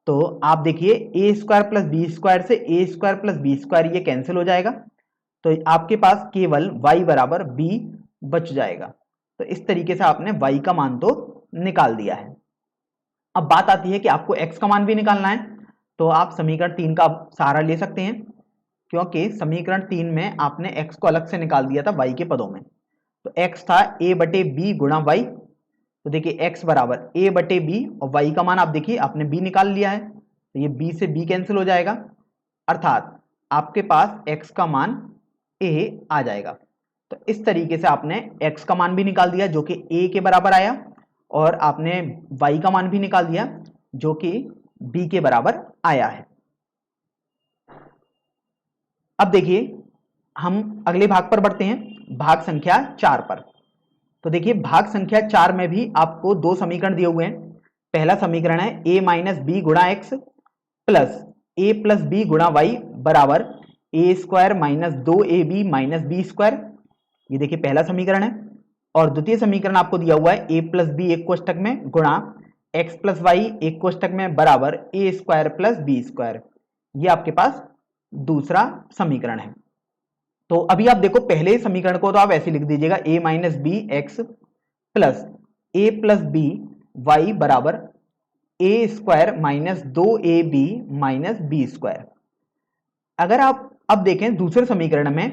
A: तो आप देखिए a square plus b square से ए स्क्वायर प्लस बी स्क्वायर ये कैंसिल हो जाएगा, तो आपके पास केवल y बराबर b बच जाएगा। तो इस तरीके से आपने y का मान तो निकाल दिया है। अब बात आती है कि आपको x का मान भी निकालना है, तो आप समीकरण 3 का सहारा ले सकते हैं, क्योंकि समीकरण 3 में आपने x को अलग से निकाल दिया था y के पदों में। तो x था a बटे बी गुणा वाई, तो देखिए x बराबर a बटे बी और y का मान आप देखिए आपने b निकाल लिया है, तो ये b से b कैंसिल हो जाएगा, अर्थात आपके पास x का मान a आ जाएगा। तो इस तरीके से आपने x का मान भी निकाल दिया जो कि a के बराबर आया, और आपने y का मान भी निकाल दिया जो कि b के बराबर आया है। अब देखिए हम अगले भाग पर बढ़ते हैं, भाग संख्या 4 पर। तो देखिए भाग संख्या 4 में भी आपको दो समीकरण दिए हुए हैं। पहला समीकरण है a माइनस बी गुणा x plus a plus b गुणा वाई बराबर a square minus 2ab minus b square. ये देखिए पहला समीकरण है। और द्वितीय समीकरण आपको दिया हुआ है a प्लस बी एक कोष्टक में गुणा एक्स प्लस वाई एक कोष्टक में बराबर a square plus b square. ये आपके पास दूसरा समीकरण है। तो अभी आप देखो पहले समीकरण को तो आप ऐसे लिख दीजिएगा a minus b x plus a plus b y बराबर a square minus 2ab minus b square. अगर आप अब देखें दूसरे समीकरण में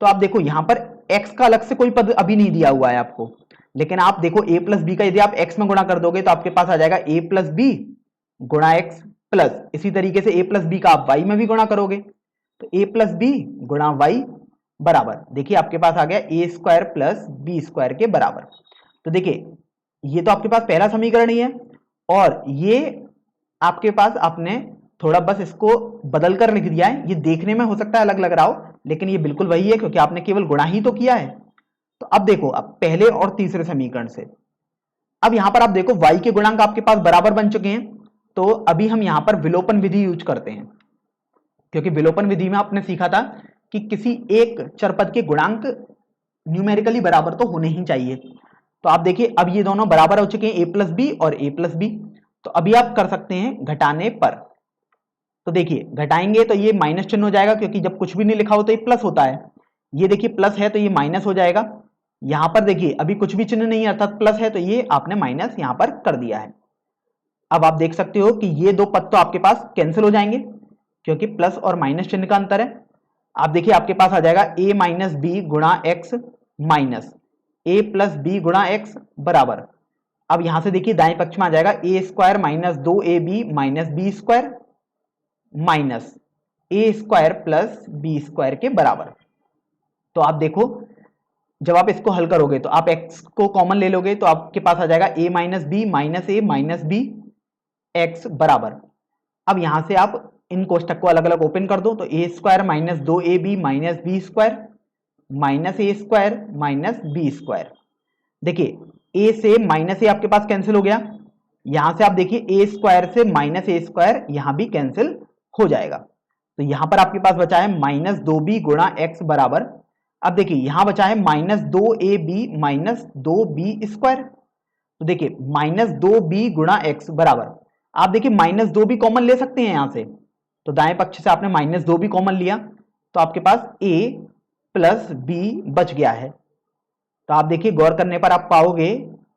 A: तो आप देखो यहां पर x का अलग से कोई पद अभी नहीं दिया हुआ है आपको, लेकिन आप देखो a प्लस बी का यदि आप x में गुणा कर दोगे तो आपके पास आ जाएगा a प्लस बी गुणा एक्स प्लस इसी तरीके से a प्लस बी का आप y में भी गुणा करोगे तो a प्लस बी गुणा वाई बराबर देखिए आपके पास आ गया ए स्क्वायर प्लस बी स्क्वायर के बराबर। तो देखिए ये तो आपके पास पहला समीकरण ही है, और ये आपके पास आपने थोड़ा बस इसको बदल कर लिख दिया है। ये देखने में हो सकता है अलग लग रहा हो, लेकिन ये बिल्कुल वही है क्योंकि आपने केवल गुणा ही तो किया है। तो अब देखो अब पहले और तीसरे समीकरण से अब यहां पर आप देखो y के गुणांक आपके पास बराबर बन चुके हैं, तो अभी हम यहां पर विलोपन विधि यूज करते हैं, क्योंकि विलोपन विधि में आपने सीखा था कि किसी एक चरपद के गुणांक न्यूमेरिकली बराबर तो होने ही चाहिए। तो आप देखिए अब ये दोनों बराबर हो चुके हैं a प्लस बी और a प्लस बी। तो अभी आप कर सकते हैं घटाने पर। तो देखिए घटाएंगे तो ये माइनस चिन्ह हो जाएगा, क्योंकि जब कुछ भी नहीं लिखा हो तो ये प्लस होता है। ये देखिए प्लस है तो ये माइनस हो जाएगा। यहां पर देखिए अभी कुछ भी चिन्ह नहीं है अर्थात प्लस है, तो ये आपने माइनस यहां पर कर दिया है। अब आप देख सकते हो कि ये दो पद तो आपके पास कैंसिल हो जाएंगे क्योंकि प्लस और माइनस चिन्ह का अंतर है। आप देखिए आपके पास आ जाएगा a माइनस बी गुणा एक्स माइनस ए प्लस बी गुणा एक्स बराबर, अब यहां से देखिए दाएं पक्ष में आ जाएगा a square minus 2ab minus b square minus a square plus b square के बराबर। तो आप देखो जब आप इसको हल करोगे तो आप x को कॉमन ले लोगे तो आपके पास आ जाएगा a minus b minus a minus b x बराबर। अब यहां से आप इन कोष्टक को अलग अलग ओपन कर दो तो a square minus 2ab minus b square minus a square minus b square. देखिए a से माइनस ए आपके पास कैंसिल हो गया, यहां से आप देखिए ए स्क्वायर से माइनस ए स्क्वायर यहां भी कैंसिल हो जाएगा, तो यहां पर आपके पास बचा है माइनस 2b गुणा एक्स बराबर। अब देखिए यहां बचा है minus 2ab minus 2b square, तो देखिए माइनस 2b गुणा एक्स बराबर, आप देखिए माइनस 2b कॉमन ले सकते हैं यहां से, तो दाएं पक्ष से आपने माइनस 2b कॉमन लिया तो आपके पास a प्लस b बच गया है। तो आप देखिए गौर करने पर आप पाओगे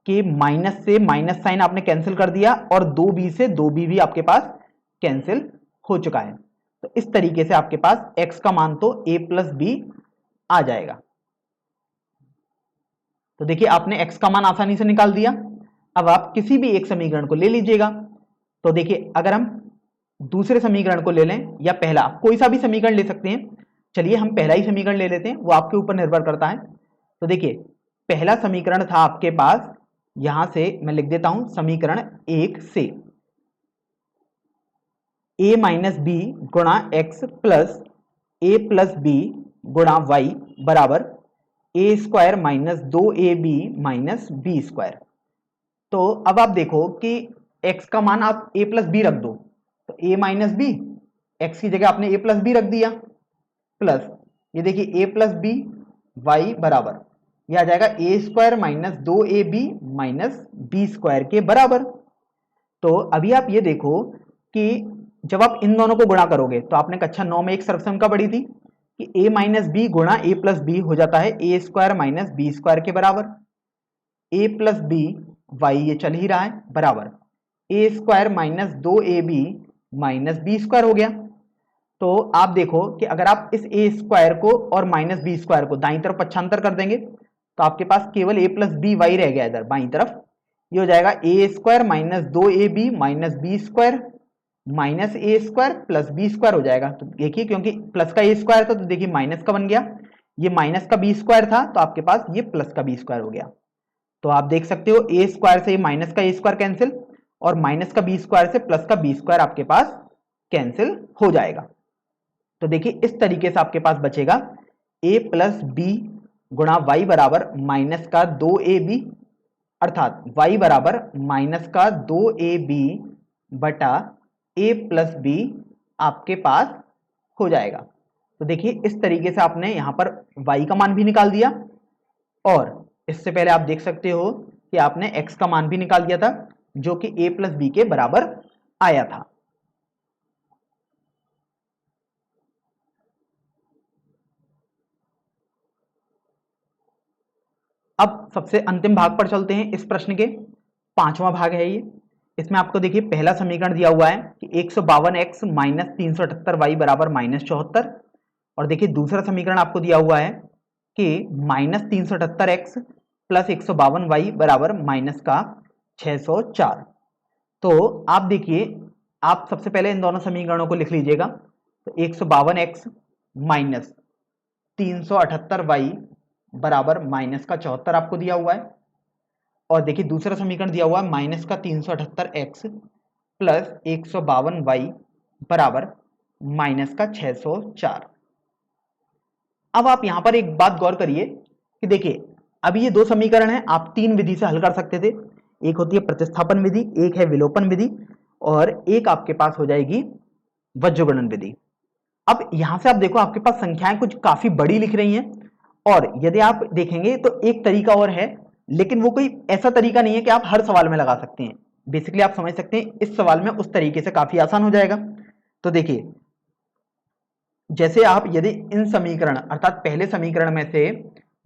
A: कि माइनस से माइनस साइन आपने कैंसिल कर दिया और 2b से 2b भी आपके पास कैंसिल हो चुका है। तो इस तरीके से आपके पास x का मान तो a प्लस बी आ जाएगा। तो देखिए आपने x का मान आसानी से निकाल दिया। अब आप किसी भी एक समीकरण को ले लीजिएगा, तो देखिए अगर हम दूसरे समीकरण को ले लें या पहला, कोई सा भी समीकरण ले सकते हैं, चलिए हम पहला ही समीकरण ले लेते हैं, वो आपके ऊपर निर्भर करता है। तो देखिए पहला समीकरण था आपके पास, यहां से मैं लिख देता हूं समीकरण 1 से a माइनस बी गुणा x plus a plus b गुणा वाई बराबर a square minus 2ab minus b square. तो अब आप देखो कि x का मान आप a प्लस बी रख दो, तो a माइनस बी, एक्स की जगह आपने a प्लस बी रख दिया, प्लस ये देखिए a प्लस बी वाई बराबर ये आ जाएगा a square minus 2ab minus b square के बराबर। तो अभी आप ये देखो कि जब आप इन दोनों को गुणा करोगे तो आपने कक्षा 9 में एक सर्वसंख्या पढ़ी थी कि a माइनस बी गुणा ए प्लस बी हो जाता है ए स्क्वायर माइनस बी स्क्वायर के बराबर, a प्लस बी वाई ये चल ही रहा है बराबर a square minus 2ab minus b square हो गया। तो आप देखो कि अगर आप इस ए स्क्वायर को और माइनस बी स्क्वायर को दाईं तरफ पक्षांतर कर देंगे तो आपके पास केवल ए प्लस बी वाई रह गया इधर बाईं तरफ, ये हो जाएगा a square minus 2ab minus b square minus a square plus b square हो जाएगा। तो देखिए क्योंकि प्लस का ए स्क्वायर था तो देखिए माइनस का बन गया, ये माइनस का बी स्क्वायर था तो आपके पास ये प्लस का बी स्क्वायर हो गया। तो आप देख सकते हो ए स्क्वायर से माइनस का ए स्क्वायर कैंसिल और माइनस का बी स्क्वायर से प्लस का बी स्क्वायर आपके पास कैंसिल हो जाएगा। तो देखिए इस तरीके से आपके पास बचेगा a प्लस बी गुणा वाई बराबर माइनस का 2ab, अर्थात y बराबर माइनस का 2ab बटा a प्लस बी आपके पास हो जाएगा। तो देखिए इस तरीके से आपने यहां पर y का मान भी निकाल दिया और इससे पहले आप देख सकते हो कि आपने x का मान भी निकाल दिया था जो कि a प्लस बी के बराबर आया था। अब सबसे अंतिम भाग पर चलते हैं, इस प्रश्न के पांचवा भाग है ये। इसमें आपको देखिए पहला समीकरण दिया हुआ है कि 152x माइनस 378y बराबर माइनस 74, और देखिए दूसरा समीकरण आपको दिया हुआ है कि माइनस 378x प्लस 152y बराबर माइनस का 604। तो आप देखिए आप सबसे पहले इन दोनों समीकरणों को लिख लीजिएगा, तो 152x माइनस 378y बराबर माइनस का 74 आपको दिया हुआ है, और देखिए दूसरा समीकरण दिया हुआ है माइनस का 378x प्लस 152y बराबर माइनस का 604। अब आप यहां पर एक बात गौर करिए कि देखिए अब ये दो समीकरण हैं, आप तीन विधि से हल कर सकते थे, एक होती है प्रतिस्थापन विधि, एक है विलोपन विधि और एक आपके पास हो जाएगी वज्रगुणन विधि। अब यहां से आप देखो आपके पास संख्याएं कुछ काफी बड़ी लिख रही हैं, और यदि आप देखेंगे तो एक तरीका और है, लेकिन वो कोई ऐसा तरीका नहीं है कि आप हर सवाल में लगा सकते हैं। बेसिकली आप समझ सकते हैं इस सवाल में उस तरीके से काफी आसान हो जाएगा। तो देखिए जैसे आप यदि इन समीकरण अर्थात पहले समीकरण में से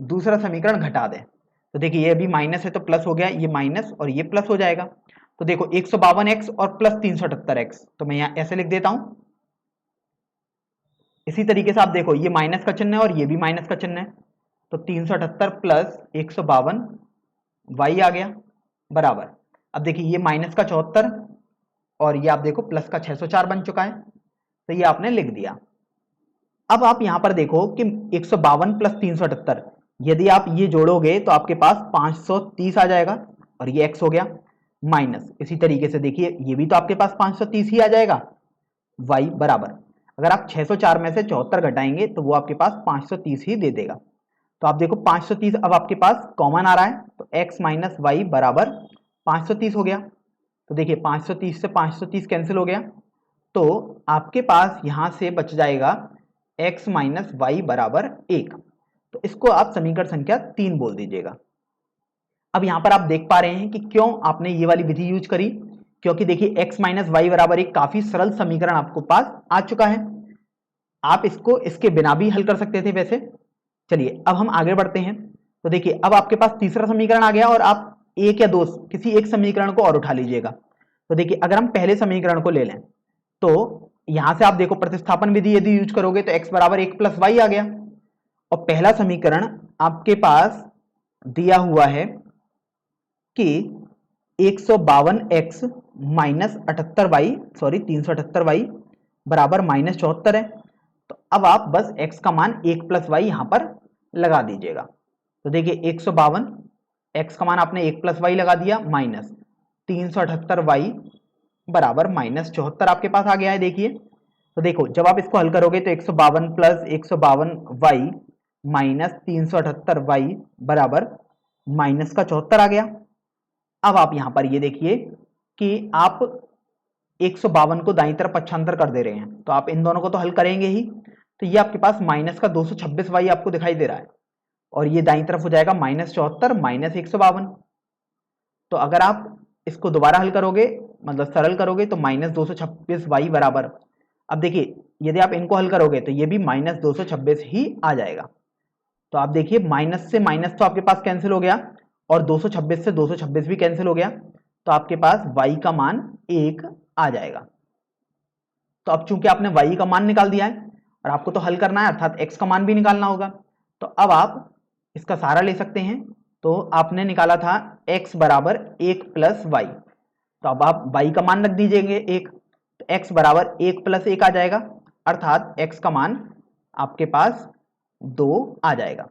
A: दूसरा समीकरण घटा दें, तो देखिए ये भी माइनस है तो प्लस हो गया, ये माइनस और ये प्लस हो जाएगा। तो देखो 152x और प्लस 378x, तो मैं यहां ऐसे लिख देता हूं। इसी तरीके से आप देखो ये माइनस का चिन्ह है और ये भी माइनस का चिन्ह है, तो 378 प्लस 152 y आ गया बराबर, अब देखिए ये माइनस का 74 और ये आप देखो प्लस का 604 बन चुका है, तो ये आपने लिख दिया। अब आप यहां पर देखो कि 152 प्लस 378 यदि आप ये जोड़ोगे तो आपके पास 530 आ जाएगा और ये x हो गया, माइनस इसी तरीके से देखिए ये भी तो आपके पास 530 ही आ जाएगा, y बराबर अगर आप 604 में से 74 घटाएंगे तो वो आपके पास 530 ही दे देगा। तो आप देखो 530 अब आपके पास कॉमन आ रहा है तो x माइनस वाई बराबर 530 हो गया। तो देखिए 530 से 530 कैंसिल हो गया, तो आपके पास यहां से बच जाएगा x माइनस वाई बराबर 1। तो इसको आप समीकरण संख्या 3 बोल दीजिएगा। अब यहां पर आप देख पा रहे हैं कि क्यों आपने ये वाली विधि यूज करी, क्योंकि देखिए x माइनस वाई बराबर 1 काफी सरल समीकरण आपको पास आ चुका है। आप इसको इसके बिना भी हल कर सकते थे वैसे। चलिए अब हम आगे बढ़ते हैं। तो देखिए अब आपके पास तीसरा समीकरण आ गया और आप एक या दो किसी एक समीकरण को और उठा लीजिएगा। तो देखिए अगर हम पहले समीकरण को ले लें तो यहां से आप देखो प्रतिस्थापन विधि यदि यूज करोगे तो x बराबर 1 प्लस वाई आ गया और पहला समीकरण आपके पास दिया हुआ है कि 152x माइनस 378y बराबर माइनस 74 है। तो अब आप बस x का मान 1 प्लस वाई यहां पर लगा दीजिएगा। तो देखिए 152 x का मान आपने 1 प्लस वाई लगा दिया माइनस 378y बराबर माइनस 74 आपके पास आ गया है। देखिए तो देखो जब आप इसको हल करोगे तो 152 प्लस 152y माइनस 378y बराबर माइनस का 74 आ गया। अब आप यहां पर ये देखिए कि आप 152 को दाईं तरफ पक्षांतर कर दे रहे हैं तो आप इन दोनों को तो हल करेंगे ही। तो ये आपके पास माइनस का 226y आपको दिखाई दे रहा है और ये दाईं तरफ हो जाएगा माइनस 74 माइनस 152। तो अगर आप इसको दोबारा हल करोगे मतलब सरल करोगे तो माइनस 226y बराबर, अब देखिए यदि आप इनको हल करोगे तो ये भी माइनस 226 ही आ जाएगा। तो आप देखिए माइनस से माइनस तो आपके पास कैंसिल हो गया और 226 से 226 भी कैंसिल हो गया, तो आपके पास y का मान 1 आ जाएगा। तो अब चूंकि आपने y का मान निकाल दिया है और आपको तो हल करना है अर्थात x का मान भी निकालना होगा, तो अब आप इसका सहारा ले सकते हैं। तो आपने निकाला था x बराबर 1 प्लस वाई, तो अब आप y का मान रख दीजिएंगे 1, तो x बराबर 1 प्लस 1 आ जाएगा अर्थात x का मान आपके पास 2 आ जाएगा।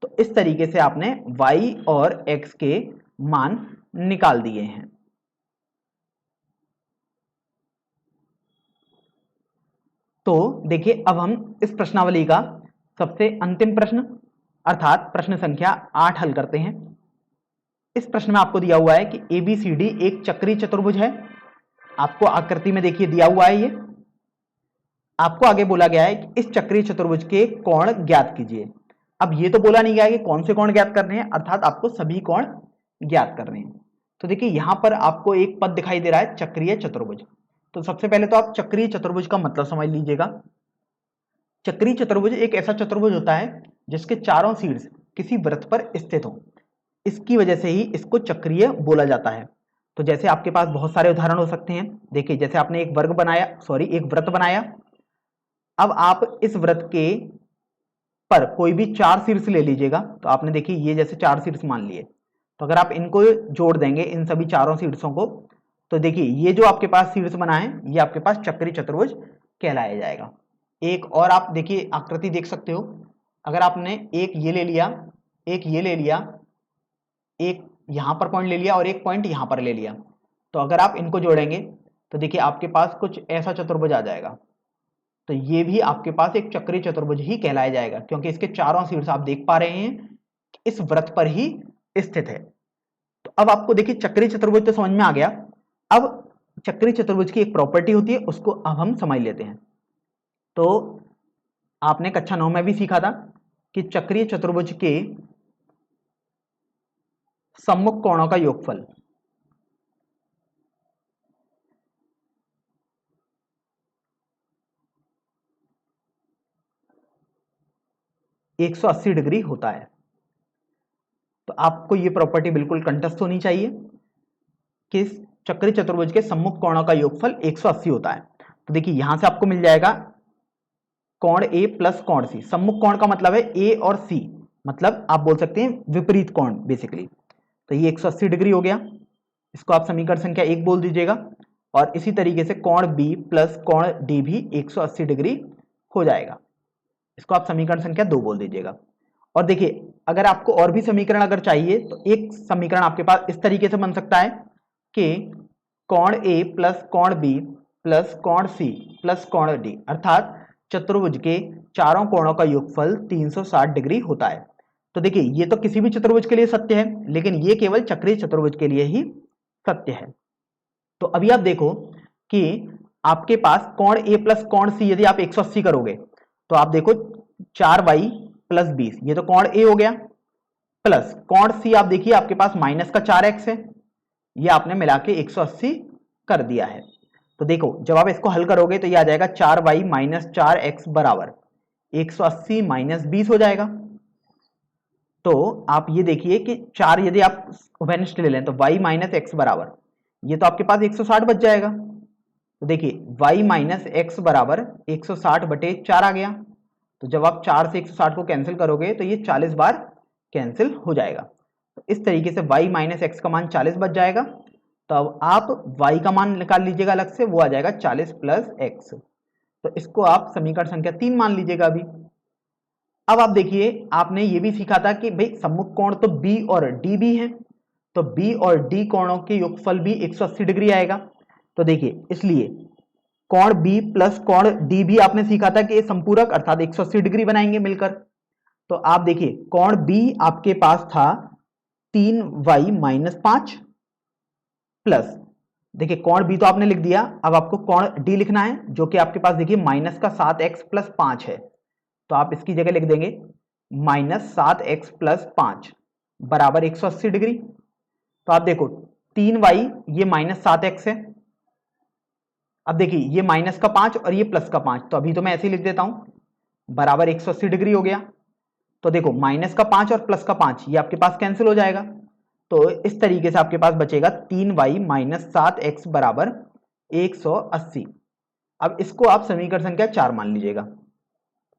A: तो इस तरीके से आपने y और x के मान निकाल दिए हैं। तो देखिए अब हम इस प्रश्नावली का सबसे अंतिम प्रश्न अर्थात प्रश्न संख्या 8 हल करते हैं। इस प्रश्न में आपको दिया हुआ है कि ABCD एक चक्रीय चतुर्भुज है। आपको आकृति में देखिए दिया हुआ है, ये आपको आगे बोला गया है कि इस चक्रीय चतुर्भुज के कोण ज्ञात कीजिए। अब ये तो बोला नहीं गया है कि कौन से कोण ज्ञात करने हैं, अर्थात आपको सभी कोण ज्ञात करने हैं। तो देखिए यहां पर आपको एक पद दिखाई दे रहा है चक्रीय चतुर्भुज। तो सबसे पहले तो आप चक्रीय चतुर्भुज का मतलब समझ लीजिएगा। चक्रीय चतुर्भुज एक ऐसा चतुर्भुज होता है जिसके चारों शीर्ष किसी वृत्त पर स्थित हो, इसकी वजह से ही इसको चक्रीय बोला जाता है। तो जैसे आपके पास बहुत सारे उदाहरण हो सकते हैं। देखिए जैसे आपने एक एक वृत्त बनाया, अब आप इस वृत्त के पर कोई भी 4 शीर्ष ले लीजिएगा। तो आपने देखिए ये जैसे 4 शीर्ष मान लिए, तो अगर आप इनको जोड़ देंगे इन सभी चारों शीर्षों को, तो देखिए ये जो आपके पास शीर्ष बना है ये आपके पास चक्रीय चतुर्भुज कहलाया जाएगा। एक और आप देखिए आकृति देख सकते हो, अगर आपने एक ये ले लिया, एक ये ले लिया, एक यहां पर पॉइंट ले लिया और एक पॉइंट यहां पर ले लिया, तो अगर आप इनको जोड़ेंगे तो देखिए आपके पास कुछ ऐसा चतुर्भुज आ जाएगा। तो ये भी आपके पास एक चक्रीय चतुर्भुज ही कहलाया जाएगा क्योंकि इसके चारों शीर्ष आप देख पा रहे हैं इस वृत्त पर ही स्थित है। तो अब आपको देखिए चक्रीय चतुर्भुज तो समझ में आ गया। अब चक्रीय चतुर्भुज की एक प्रॉपर्टी होती है, उसको अब हम समझ लेते हैं। तो आपने कक्षा 9 में भी सीखा था कि चक्रीय चतुर्भुज के सम्मुख कोणों का योगफल एक 180 डिग्री होता है। तो आपको यह प्रॉपर्टी बिल्कुल कंठस्थ होनी चाहिए कि चक्रीय चतुर्भुज के सम्मुख कोणों का योगफल 180 होता है। तो देखिए यहां से आपको मिल जाएगा कोण A प्लस कोण C। सम्मुख कोण का मतलब है A और C, मतलब आप बोल सकते हैं विपरीत कोण बेसिकली। तो ये 180 डिग्री हो गया, इसको आप समीकरण संख्या 1 बोल दीजिएगा। और इसी तरीके से कोण B प्लस कोण D भी 180 डिग्री हो जाएगा, इसको आप समीकरण संख्या 2 बोल दीजिएगा। और देखिए अगर आपको और भी समीकरण अगर चाहिए तो एक समीकरण आपके पास इस तरीके से बन सकता है कि कोण ए प्लस कोण बी प्लस कोण सी प्लस कोण डी, अर्थात चतुर्भुज के चारों कोणों का योगफल 360 डिग्री होता है। तो देखिए ये तो किसी भी चतुर्भुज के लिए सत्य है, लेकिन ये केवल चक्रीय चतुर्भुज के लिए ही सत्य है। तो अभी आप देखो कि आपके पास कोण ए प्लस कोण सी यदि आप 180 करोगे तो आप देखो 4y प्लस 20, ये तो कोण ए हो गया, प्लस कोण सी आप देखिए आपके पास माइनस का 4x है, ये आपने मिला के 180 कर दिया है। तो देखो जब आप इसको हल करोगे तो ये आ जाएगा 4y माइनस 4x बराबर 180 माइनस 20 हो जाएगा। तो आप ये देखिए कि 4 यदि आप उभयनिष्ठ ले लें तो y माइनस एक्स बराबर, ये तो आपके पास 160 बच जाएगा। तो देखिए y माइनस एक्स बराबर 160 बटे 4 आ गया। तो जब आप 4 से 160 को कैंसिल करोगे तो ये 40 बार कैंसिल हो जाएगा। तो इस तरीके से y माइनस एक्स का मान 40 बच जाएगा। तो अब आप y का मान निकाल लीजिएगा अलग से, वो आ जाएगा 40 प्लस एक्स। तो इसको आप समीकरण संख्या 3 मान लीजिएगा अभी। अब आप देखिए आपने ये भी सीखा था कि भाई सम्मुख कोण तो B और D भी है, तो B और D कोणों के योगफल भी 180 डिग्री आएगा। तो देखिए इसलिए कोण B प्लस कोण D भी आपने सीखा था कि संपूरक अर्थात 180 डिग्री बनाएंगे मिलकर। तो आप देखिए कोण B आपके पास था 3y माइनस 5 प्लस, देखिए कोण B तो आपने लिख दिया, अब आपको कोण D लिखना है जो कि आपके पास देखिए माइनस का 7x प्लस 5 है। तो आप इसकी जगह लिख देंगे माइनस 7x प्लस 5 बराबर 180 डिग्री। तो आप देखो 3y ये माइनस 7x है, अब देखिए ये माइनस का 5 और ये प्लस का 5, तो अभी तो मैं ऐसे ही लिख देता हूं बराबर 180 डिग्री हो गया। तो देखो माइनस का 5 और प्लस का 5 ये आपके पास कैंसिल हो जाएगा। तो इस तरीके से आपके पास बचेगा 3y माइनस 7x बराबर 180। अब इसको आप समीकरण संख्या 4 मान लीजिएगा।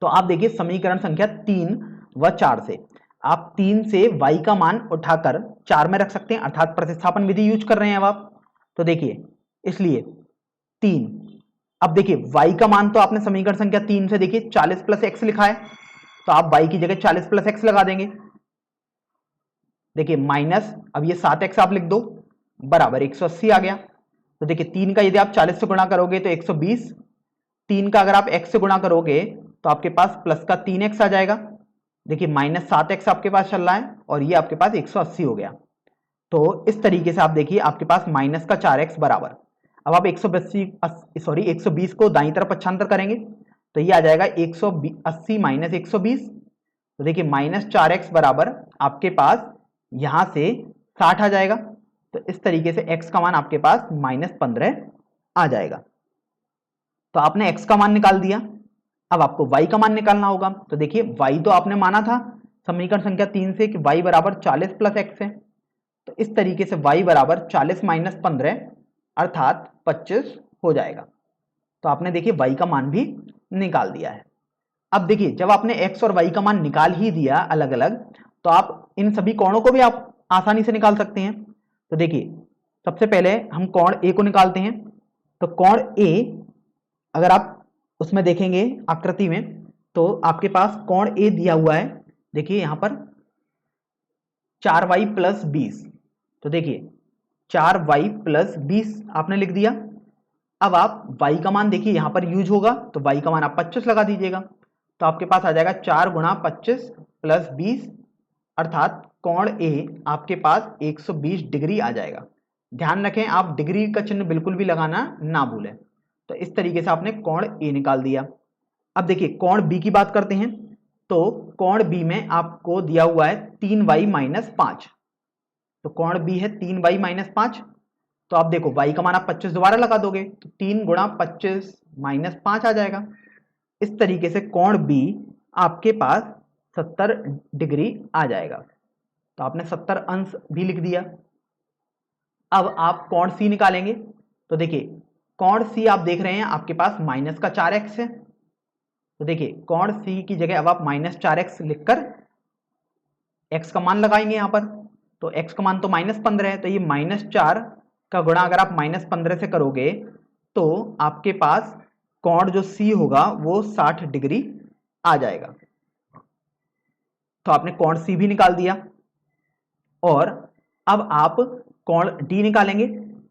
A: तो आप देखिए समीकरण संख्या 3 व 4 से आप 3 से y का मान उठाकर 4 में रख सकते हैं, अर्थात प्रतिस्थापन विधि यूज कर रहे हैं अब आप। तो देखिए इसलिए 3, अब देखिए y का मान तो आपने समीकरण संख्या 3 से देखिए 40 प्लस एक्स लिखा है, तो आप y की जगह 40 प्लस एक्स लगा देंगे। देखिए माइनस अब ये 7x आप लिख दो बराबर 180 आ गया। तो देखिए 3 का यदि आप 40 से गुणा करोगे तो 120, 3 का अगर आप x से गुणा करोगे तो आपके पास प्लस का 3x आ जाएगा। देखिए माइनस 7x आपके पास चल रहा है और ये आपके पास 180 हो गया। तो इस तरीके से आप देखिए आपके पास माइनस का 4x बराबर, अब आप 120 को दाईं तरफ पक्षांतर करेंगे तो ये आ जाएगा 180 माइनस 120। तो देखिए माइनस 4x बराबर आपके पास यहां से 60 आ जाएगा। तो इस तरीके से x का मान आपके पास माइनस 15 आ जाएगा। तो आपने x का मान निकाल दिया, अब आपको y का मान निकालना होगा। तो देखिए y तो आपने माना था समीकरण संख्या 3 से कि y बराबर 40 प्लस एक्स है। तो इस तरीके से y बराबर 40 माइनस 15 अर्थात 25 हो जाएगा। तो आपने देखिए y का मान भी निकाल दिया है। अब देखिए जब आपने x और y का मान निकाल ही दिया अलग अलग, तो आप इन सभी कोणों को भी आप आसानी से निकाल सकते हैं। तो देखिए सबसे पहले हम कोण A को निकालते हैं। तो कोण A अगर आप उसमें देखेंगे आकृति में तो आपके पास कोण A दिया हुआ है, देखिए यहां पर 4y प्लस 20। तो देखिए 4y प्लस 20 आपने लिख दिया। अब आप y का मान देखिए यहां पर यूज होगा, तो y का मान आप 25 लगा दीजिएगा। तो आपके पास आ जाएगा 4 गुणा 25 प्लस 20 अर्थात कोण A आपके पास 120 डिग्री आ जाएगा। ध्यान रखें आप डिग्री का चिन्ह बिल्कुल भी लगाना ना भूलें। तो इस तरीके से आपने कोण A निकाल दिया। अब देखिए कोण B की बात करते हैं। तो कोण B में आपको दिया हुआ है 3y माइनस 5। तो कोण B है 3y माइनस 5। तो आप देखो y का मान आप 25 दोबारा लगा दोगे तो 3 गुणा 25 माइनस 5 आ जाएगा। इस तरीके से कोण B आपके पास 70 डिग्री आ जाएगा। तो आपने 70 अंश भी लिख दिया। अब आप कोण C निकालेंगे। तो देखिए कोण C आप देख रहे हैं आपके पास माइनस का 4x है। तो देखिए कोण C की जगह अब आप माइनस 4x लिखकर x का मान लगाएंगे यहां पर। तो x का मान तो माइनस 15 है, तो ये माइनस 4 का गुणा अगर आप माइनस 15 से करोगे तो आपके पास कोण जो C होगा वो 60 डिग्री आ जाएगा। तो आपने कोण सी भी निकाल दिया। और अब आप कोण डी निकालेंगे।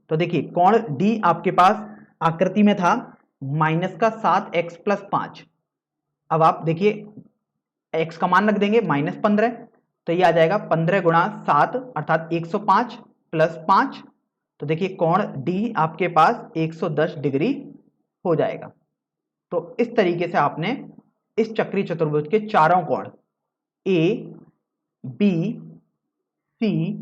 A: तो देखिए कोण डी आपके पास आकृति में था -7x + 5। अब आप देखिए x का मान रख देंगे -15, तो ये आ जाएगा 15 × 7 अर्थात 105 + 5। तो देखिए कोण डी आपके पास 110 डिग्री हो जाएगा। तो इस तरीके से आपने इस चक्रीय चतुर्भुज के चारों कोण ए, बी, सी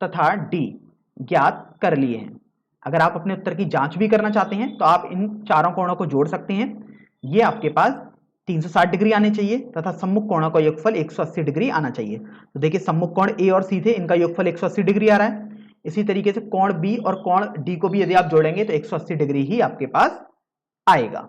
A: तथा डी ज्ञात कर लिए हैं। अगर आप अपने उत्तर की जांच भी करना चाहते हैं तो आप इन चारों कोणों को जोड़ सकते हैं। ये आपके पास 360 डिग्री आने चाहिए तथा सम्मुख कोणों का योगफल 180 डिग्री आना चाहिए। तो देखिए सम्मुख कोण ए और सी थे, इनका योगफल 180 डिग्री आ रहा है। इसी तरीके से कोण बी और कोण डी को भी यदि आप जोड़ेंगे तो 180 डिग्री ही आपके पास आएगा।